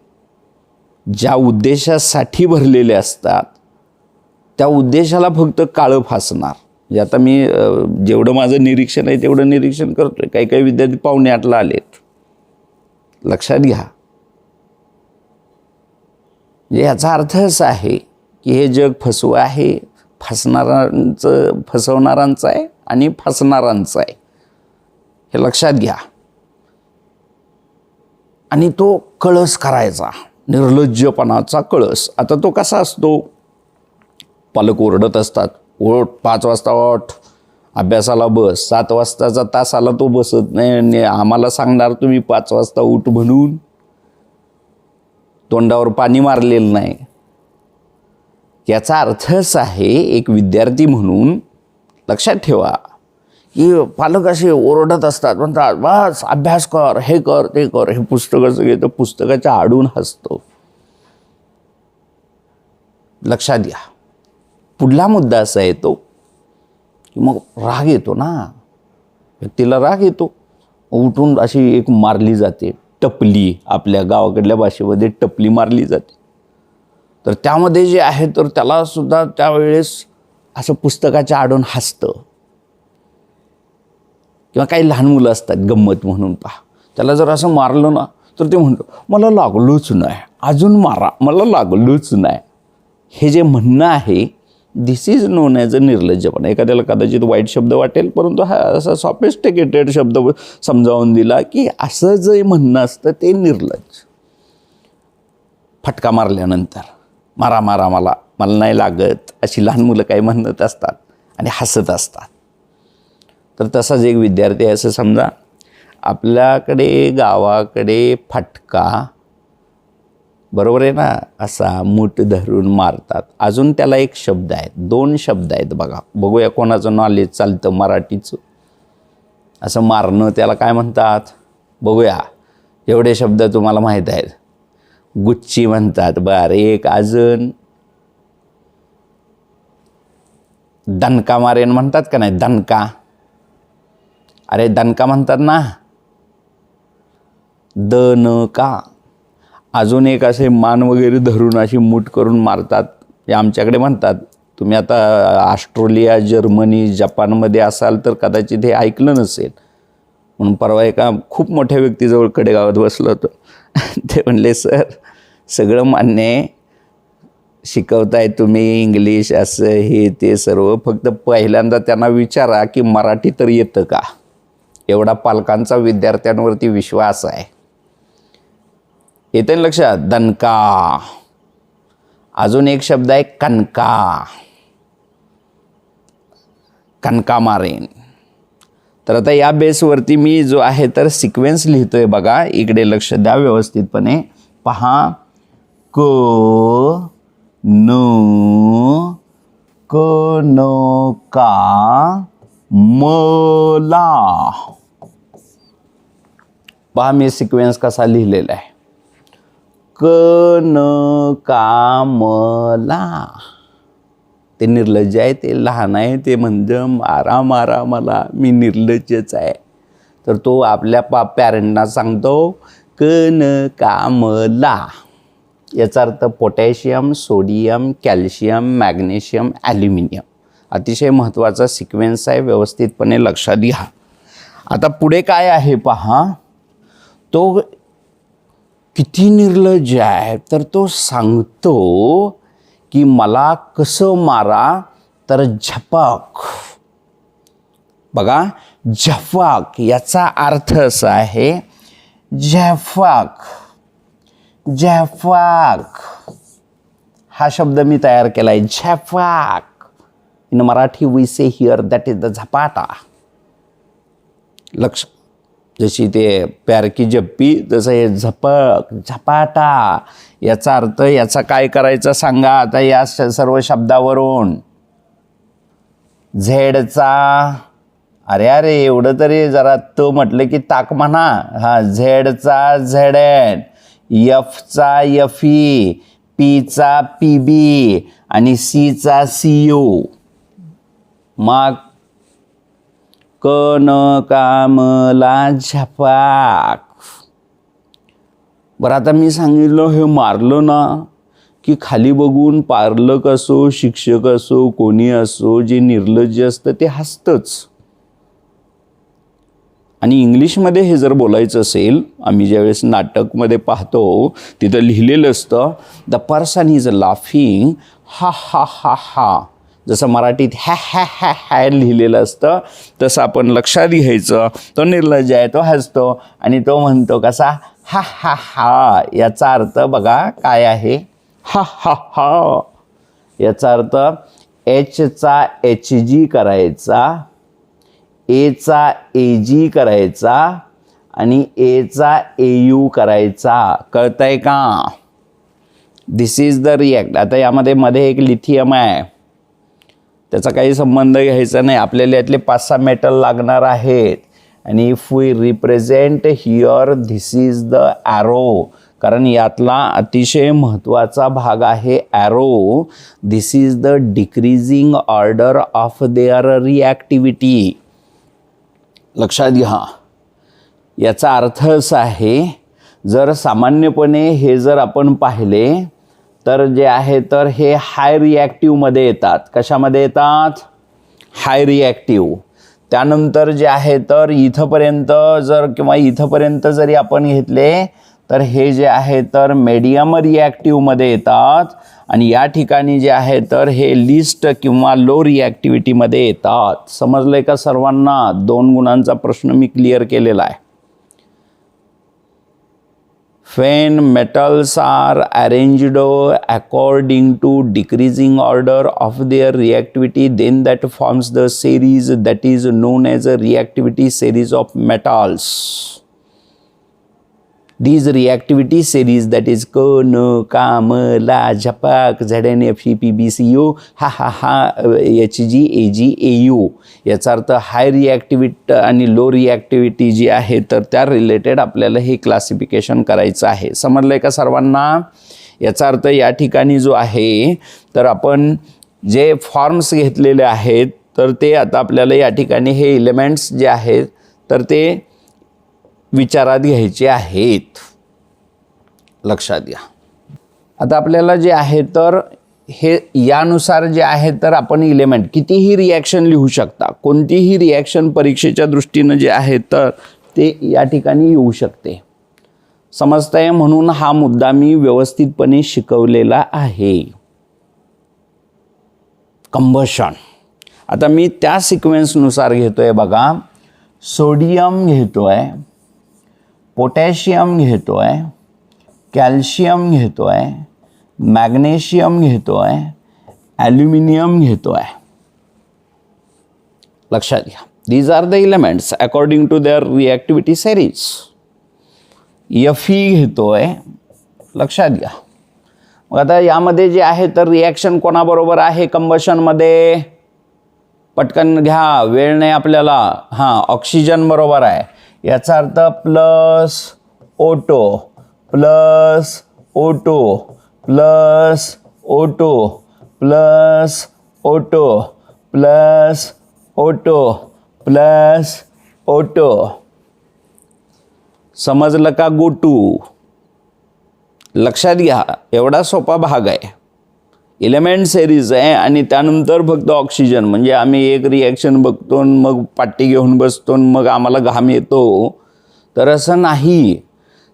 ज्या उद्देशासाठी भरलेले असतात त्या उद्देशाला फक्त काळं फासणार. म्हणजे आता मी जेवढं माझं निरीक्षण आहे तेवढं निरीक्षण करतोय. काही विद्यार्थी 7:45ला आलेत. लक्षात घ्या. याचा अर्थ असा आहे की हे जग फसवं आहे, फसवणारांचं आहे आणि फसणारांचं आहे, हे लक्षात घ्या. आणि तो कळस करायचा, निर्लज्जपणाचा कळस. आता तो कसा असतो? पालक ओरडत असतात, ओठ 5 वाजता ओठ, अभ्यासाला बस, 7 वाजताचा तास आला तो बसत नाही, आम्हाला सांगणार तुम्ही 5 वाजता उठ म्हणून, तोंडावर पाणी मारलेलं नाही. याचा अर्थ असा आहे, एक विद्यार्थी म्हणून लक्षात ठेवा की पालक असे ओरडत असतात, म्हणतात बस अभ्यास कर, हे कर, ते कर. हे पुस्तकाचं घेतं, पुस्तकाच्या आडून हसतो. लक्षात घ्या. पुढला मुद्दा असा येतो की मग राग येतो ना, व्यक्तीला राग येतो, उठून अशी एक मारली जाते टपली, आपल्या गावाकडल्या भाषेमध्ये टपली मारली जाते. तर त्यामध्ये जे आहे तर त्याला सुद्धा त्यावेळेस असं पुस्तकाच्या आडून हसतं. किंवा काही लहान मुलं असतात गंमत म्हणून, पहा त्याला जर असं मारलं ना तर ते म्हणतो मला लागलोच नाही, अजून मारा, मला लागलोच नाही. हे जे म्हणणं आहे दिस इज नोन ॲज अ निर्लज्जपणा. एखाद्याला कदाचित वाईट शब्द वाटेल, परंतु हा असा सॉफिस्टिकेटेड शब्द समजावून दिला की असं जे म्हणणं असतं ते निर्लज्ज. फटका मारल्यानंतर मारा मारा, मला नाही लागत, अशी लहान मुलं काही म्हणत असतात आणि हसत असतात. तर तसाच एक विद्यार्थी आहे असं समजा. आपल्याकडे गावाकडे फटका, बरोबर आहे ना, असा मूठ धरून मारतात. अजून त्याला एक शब्द आहे, 2 शब्द आहेत बघा. बघूया कोणाचं नॉलेज चालतं मराठीचं. असं मारणं त्याला काय म्हणतात बघूया. एवढे शब्द तुम्हाला माहीत आहेत. गुच्ची म्हणतात. बरं, एक अजून दणका मारेन म्हणतात का नाही, दणका. अरे दणका म्हणतात ना, दणका. अजून एक असे मान वगैरे धरून अशी मूठ करून मारतात, हे आमच्याकडे म्हणतात. तुम्ही आता ऑस्ट्रेलिया, जर्मनी, जपानमध्ये असाल तर कदाचित हे ऐकलं नसेल. म्हणून परवा एका खूप मोठ्या व्यक्तीजवळ कडेगावात बसलं होतं. ते म्हणले सर सगळं मान्य शिकवताय तुम्ही, इंग्लिश असं हे ते सर्व, फक्त पहिल्यांदा त्यांना विचारा की मराठी तर येतं का. एवढा पालकांचा विद्यार्थ्यांवरती विश्वास आहे. येते लक्षात. दणका. अजून एक शब्द आहे कणका. कणका मारेन. तर आता या बेसवरती मी जो आहे तर सिक्वेन्स लिहितोय बघा. इकडे लक्ष द्या व्यवस्थितपणे. पहा. क न क न का मला. पहा मी सिक्वेन्स कसा लिहिलेला आहे. क न का मला. ते निर्लज्ज आहे, ते लहान आहे, ते म्हणजे मारा मारा मला, मी निर्लज्जच आहे. तर तो आपल्या पॅरेंटना सांगतो क न का मला. याचा अर्थ potassium, sodium, calcium, magnesium, aluminium. अतिशय महत्त्वाचा सिक्वेन्स आहे, व्यवस्थितपणे लक्षात घ्या. आता पुढे काय आहे पहा. तो किती निर्लज्ज आहे, तर तो सांगतो की मला कसं मारा, तर झपक. बघा झपक याचा अर्थ असा आहे, झपक झपक हा शब्द मी तयार केला आहे. झपक in Marathi we say here that is the झपाटा. लक्ष, जशी ते प्यार की जप्पी तसं हे झपक झपाटा. याचा अर्थ याचा काय करायचं सांगा आता या सर्व शब्दावरून. झेडचा, अरे अरे एवढं तरी जरा तो म्हटलं की ताक म्हणा. हा, झेडचा झेडेन, एफचा एफई, पीचा पीबी आणि सीचा सीयू. मग क न कामला झपाक. बरं आता मी सांगितलं हे मारलं ना की खाली बघून पालक असो, शिक्षक असो, कोणी असो, जे निर्लज्ज असतं ते हसतंच. आणि इंग्लिशमध्ये हे जर बोलायचं असेल, आम्ही ज्यावेळेस नाटकमध्ये पाहतो तिथं लिहिलेलं असतं द पर्सन इज लाफिंग हा हा हा हा. जसं मराठीत हॅ हॅ हॅ हॅ लिहिलेलं असतं तसं आपण लक्षात घ्यायचं. तो निर्लज्ज आहे, तो हसतो आणि तो म्हणतो कसा हा हा हा. याचा अर्थ बघा काय आहे, हा हा हा. याचा अर्थ एचचा एच जी करायचा, एचा एजी करायचा आणि एचा एयू करायचा. कळतंय का. दिस इज द रिॲक्ट. आता यामध्ये मध्ये एक लिथियम आहे, त्याचा काही संबंध घ्यायचा नाही. आपल्याला यातले 5-6 मेटल लागणार आहेत. आणि if we represent here, this is the arrow, कारण यातला अतिशय महत्त्वाचा भाग आहे arrow. This is the decreasing order of their reactivity. लक्षात घ्या. याचा अर्थ असा आहे, जर सामान्यपणे हे जर आपण पाहिले तर जे आहे तर हे हाय रिॲक्टिव्हमध्ये येतात. कशामध्ये येतात? हाय रिॲक्टिव्ह. त्यानंतर जे आहे तर इथंपर्यंत जर किंवा इथंपर्यंत जरी आपण घेतले तर हे जे आहे तर मीडियम रिॲक्टिव्हमध्ये येतात आणि या ठिकाणी जे आहे तर हे लिस्ट किंवा लो रिॲक्टिव्हिटीमध्ये येतात. समजलंय का सर्वांना? 2 गुणांचा प्रश्न मी क्लिअर केलेला आहे. When metals are arranged according to decreasing order of their reactivity, then that forms the series that is known as a reactivity series of metals. These reactivity series, that is K, N, K, M, L, झपाक, ZN, Fe, PbCO, Hg, Ag, Au. याचा अर्थ हाय रिॲक्टिव्हिटी आणि low रिॲक्टिव्हिटी जी आहे तर त्या related आपल्याला हे classification करायचं आहे. समजलंय का सर्वांना? याचा अर्थ या ठिकाणी जो आहे तर आपण जे फॉर्म्स घेतलेले आहेत तर ते आता आपल्याला या ठिकाणी हे एलिमेंट्स जे आहेत तर ते विचारात घ्यायचे आहेत. लक्षात घ्या. आता आपल्याला जे आहे तर हे यानुसार जे आहे तर आपण एलिमेंट कितीही रिॲक्शन लिहू शकता. कोणतीही रिॲक्शन परीक्षेच्या दृष्टीनं जे आहे तर ते या ठिकाणी येऊ शकते. समजतंय? म्हणून हा मुद्दा मी व्यवस्थितपणे शिकवलेला आहे. कंबशन. आता मी त्या सिक्वेन्सनुसार घेतोय बघा. सोडियम घेतोय, पोटॅशियम घेतोय, कॅल्शियम घेतोय, मॅग्नेशियम घेतोय, ॲल्युमिनियम घेतोय. लक्षात घ्या. These are the elements according to their reactivity series. Fe घेतोय. लक्षात घ्या. मग आता यामध्ये जे आहे तर रिॲक्शन कोणाबरोबर आहे कंबशनमध्ये? पटकन घ्या, वेळ नाही आपल्याला. ऑक्सिजन बरोबर आहे. याचा अर्थ plus O2 plus O2 plus O2 plus O2 plus O2 plus O2. समजलं का? गोटू. लक्षात घ्या, एवढा सोपा भाग आहे. एलिमेंट सेरीज आहे आणि त्यानंतर फक्त ऑक्सिजन. म्हणजे आम्ही एक रिॲक्शन बघतो मग पाटी घेऊन बसतो मग आम्हाला घाम येतो, तर असं नाही.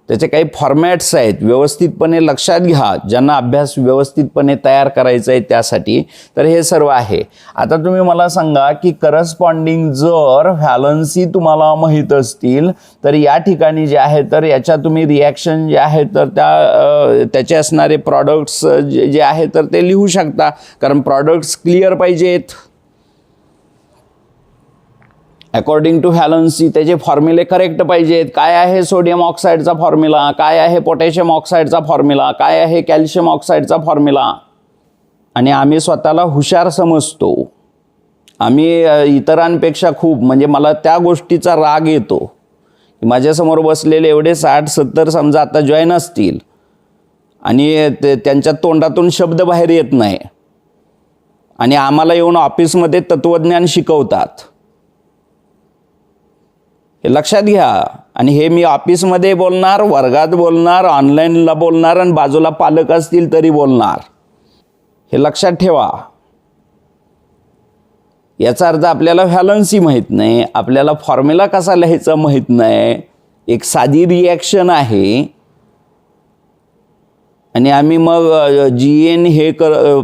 त्याचे काही फॉर्मॅट्स आहेत. व्यवस्थितपणे लक्षात घ्या. ज्यांना अभ्यास व्यवस्थितपणे तयार करायचा आहे त्यासाठी तर हे सर्व आहे. आता तुम्ही मला सांगा की करस्पॉन्डिंग जर व्हॅलन्सी तुम्हाला माहीत असतील तर या ठिकाणी जे आहे तर याच्या तुम्ही रिॲक्शन जे आहे तर त्याचे असणारे प्रॉडक्ट्स जे आहे तर ते लिहू शकता. कारण प्रॉडक्ट्स क्लिअर पाहिजेत. अकॉर्डिंग टू व्हॅलन्सी त्याचे फॉर्म्युले करेक्ट पाहिजेत. काय आहे सोडियम ऑक्साईडचा फॉर्म्युला, काय आहे पोटॅशियम ऑक्साईडचा फॉर्म्युला, काय आहे कॅल्शियम ऑक्साईडचा फॉर्म्युला. आणि आम्ही स्वतःला हुशार समजतो. आम्ही इतरांपेक्षा खूप, म्हणजे मला त्या गोष्टीचा राग येतो की माझ्यासमोर बसलेले एवढे 60-70 समजा आता जॉईन असतील आणि त्यांच्या तोंडातून शब्द बाहेर येत नाही आणि आम्हाला येऊन ऑफिसमध्ये तत्त्वज्ञान शिकवतात. हे लक्षात घ्या. आणि हे मी ऑफिसमध्ये बोलणार, वर्गात बोलणार, ऑनलाईनला बोलणार आणि बाजूला पालक असतील तरी बोलणार. हे लक्षात ठेवा. याचा अर्थ आपल्याला व्हॅलन्सी माहीत नाही, आपल्याला फॉर्म्युला कसा लिहायचा माहीत नाही. एक साधी रिॲक्शन आहे आणि आम्ही मग GN हे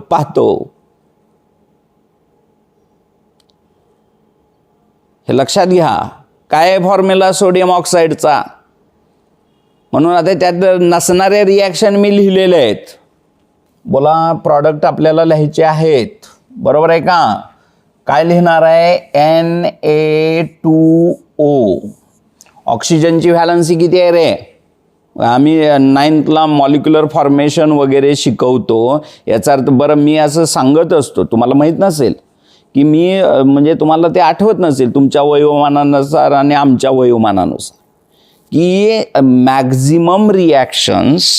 पाहतो. हे लक्षात घ्या. काय फॉर्म्युला सोडियम ऑक्साईडचा? म्हणून आता त्यात नसणारे रिॲक्शन मी लिहिलेले आहेत. बोला, प्रॉडक्ट आपल्याला लिहायचे आहेत. बरोबर आहे का? काय लिहिणार आहे? Na2O. ऑक्सिजनची व्हॅलन्सी किती आहे रे? आम्ही 9thला मॉलिक्युलर फॉर्मेशन वगैरे शिकवतो. याचा अर्थ बरं मी असं सांगत असतो, तुम्हाला माहीत नसेल की मी म्हणजे तुम्हाला ते आठवत नसेल तुमच्या वयोमानानुसार आणि आमच्या वयोमानानुसार की मॅक्झिमम रिॲक्शन्स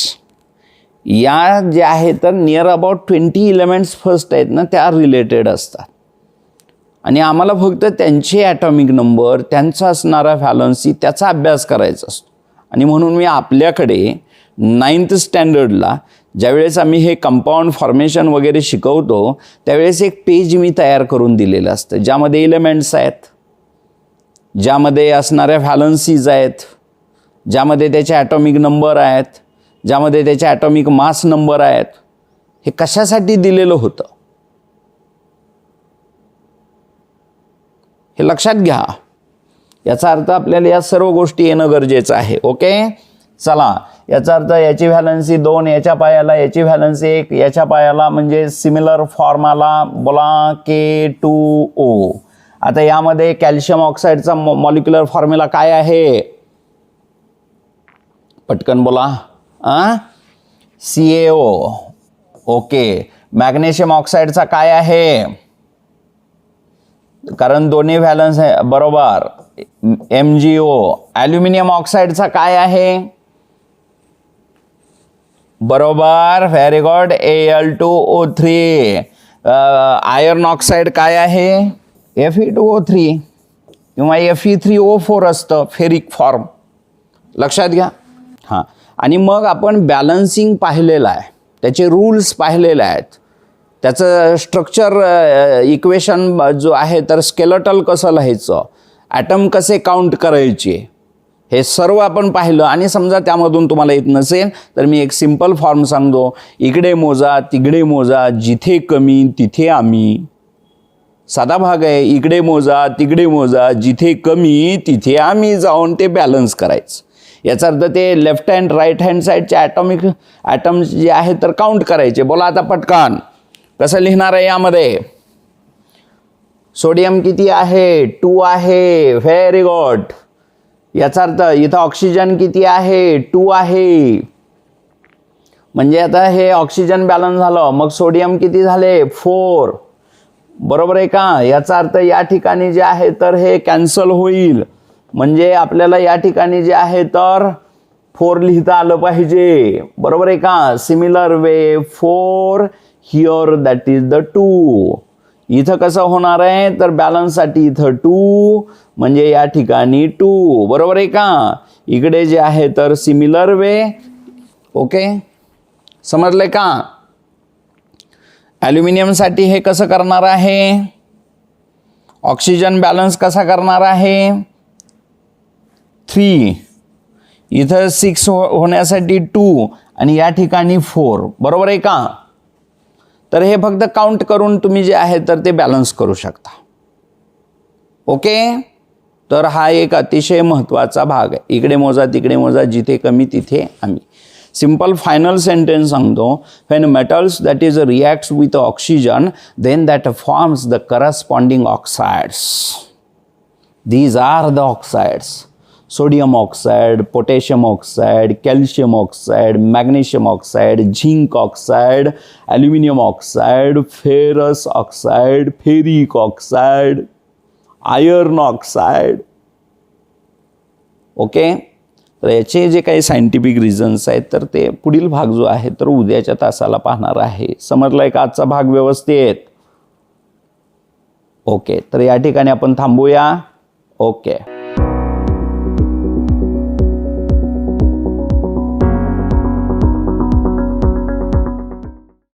या ज्या आहेत तर नियर अबाउट 20 एलिमेंट्स फर्स्ट आहेत ना त्या रिलेटेड असतात आणि आम्हाला फक्त त्यांचे ॲटॉमिक नंबर, त्यांचा असणारा व्हॅलन्सी त्याचा अभ्यास करायचा असतो. आणि म्हणून मी आपल्याकडे 9th स्टँडर्डला ज्यावेळेस आम्ही हे कंपाऊंड फॉर्मेशन वगैरे शिकवतो त्यावेळेस एक पेज मी तयार करून दिलेलं असतं ज्यामध्ये एलिमेंट्स आहेत, ज्यामध्ये असणाऱ्या व्हॅलन्सीज आहेत, ज्यामध्ये त्याचे ॲटॉमिक नंबर आहेत, ज्यामध्ये त्याचे ॲटॉमिक मास नंबर आहेत. हे कशासाठी दिलेलं होतं हे लक्षात घ्या. याचा अर्थ आपल्याला या सर्व गोष्टी येणं गरजेचं आहे. ओके, चला, याचा अर्थ याची व्हॅलन्सी 2, याच्या पायाला याची व्हॅलन्सी 1, याच्या पायाला म्हणजे सिमिलर फॉर्माला बोला K2O. आता यामध्ये कॅल्शियम ऑक्साईडचा मॉलिक्युलर फॉर्म्युला काय आहे? पटकन बोला. CaO. ओके. मॅग्नेशियम ऑक्साईडचा काय आहे? कारण दोन्ही व्हॅलन्स आहे बरोबर, MgO. ॲल्युमिनियम ऑक्साईडचा काय आहे? बरोबर, very good, Al2O3. Iron oxide काय आहे? Fe2O3 किंवा Fe3O4 असतं, फेरिक फॉर्म. लक्षात घ्या. हां, आणि मग आपण बॅलन्सिंग पाहिलेलं आहे, त्याचे रूल्स पाहिलेले आहेत, त्याचं स्ट्रक्चर इक्वेशन जो आहे तर स्केलेटल कसं लिहायचं, ॲटम कसे काउंट करायचे, हे सर्व आपण पाहिलं. आणि समजा त्यामधून तुम्हाला येत नसेल तर मी एक सिंपल फॉर्म सांगतो, इकडे मोजा तिकडे मोजा, जिथे कमी तिथे आम्ही. साधा भाग आहे, इकडे मोजा तिकडे मोजा, जिथे कमी तिथे आम्ही जाऊन ते बॅलन्स करायचं. याचा अर्थ ते लेफ्ट हँड राईट हँड साईडचे ॲटम्स जे आहेत तर काउंट करायचे. बोला आता पटकन, कसं लिहिणार आहे यामध्ये? सोडियम किती आहे? 2 आहे. Very good. याचा अर्थ इथं ऑक्सिजन किती आहे? 2 आहे. म्हणजे आता हे ऑक्सिजन बॅलन्स झालं, मग सोडियम किती झाले? 4. बरोबर आहे का? याचा अर्थ या ठिकाणी जे आहे तर हे कॅन्सल होईल, म्हणजे आपल्याला या ठिकाणी जे आहे तर 4 लिहिता आलं पाहिजे. बरोबर आहे का? Similar way 4 here, that is the 2. इथं कसं होणार आहे तर बॅलन्ससाठी इथं 2 म्हणजे या ठिकाणी 2. बरोबर आहे का? इकडे जे आहे तर सिमिलर वे. ओके, समजलंय का? ॲल्युमिनियमसाठी हे कसं करणार आहे? ऑक्सिजन बॅलन्स कसा करणार आहे? 3. इथं 6 होण्यासाठी 2 आणि या ठिकाणी 4. बरोबर आहे का? तर हे फक्त काउंट करून तुम्ही जे आहे तर ते बॅलन्स करू शकता. ओके, तर हा एक अतिशय महत्त्वाचा भाग आहे. इकडे मोजा तिकडे मोजा, जिथे कमी तिथे आम्ही. सिंपल फायनल सेंटेन्स सांगतो, when metals that is reacts with oxygen then that forms the corresponding oxides. These are the oxides: sodium oxide, potassium oxide, calcium oxide, magnesium oxide, zinc oxide, aluminum oxide, ferrous oxide, ferric oxide, iron oxide. Okay, तर याचे जे काही scientific reasons आहेत तर ते पुढील भाग जो आहे तर उद्याच्या तासाला पाहणार आहे. समजलाय का आजचा भाग व्यवस्थित? ओके, तर या ठिकाणी आपण थांबूया. ओके.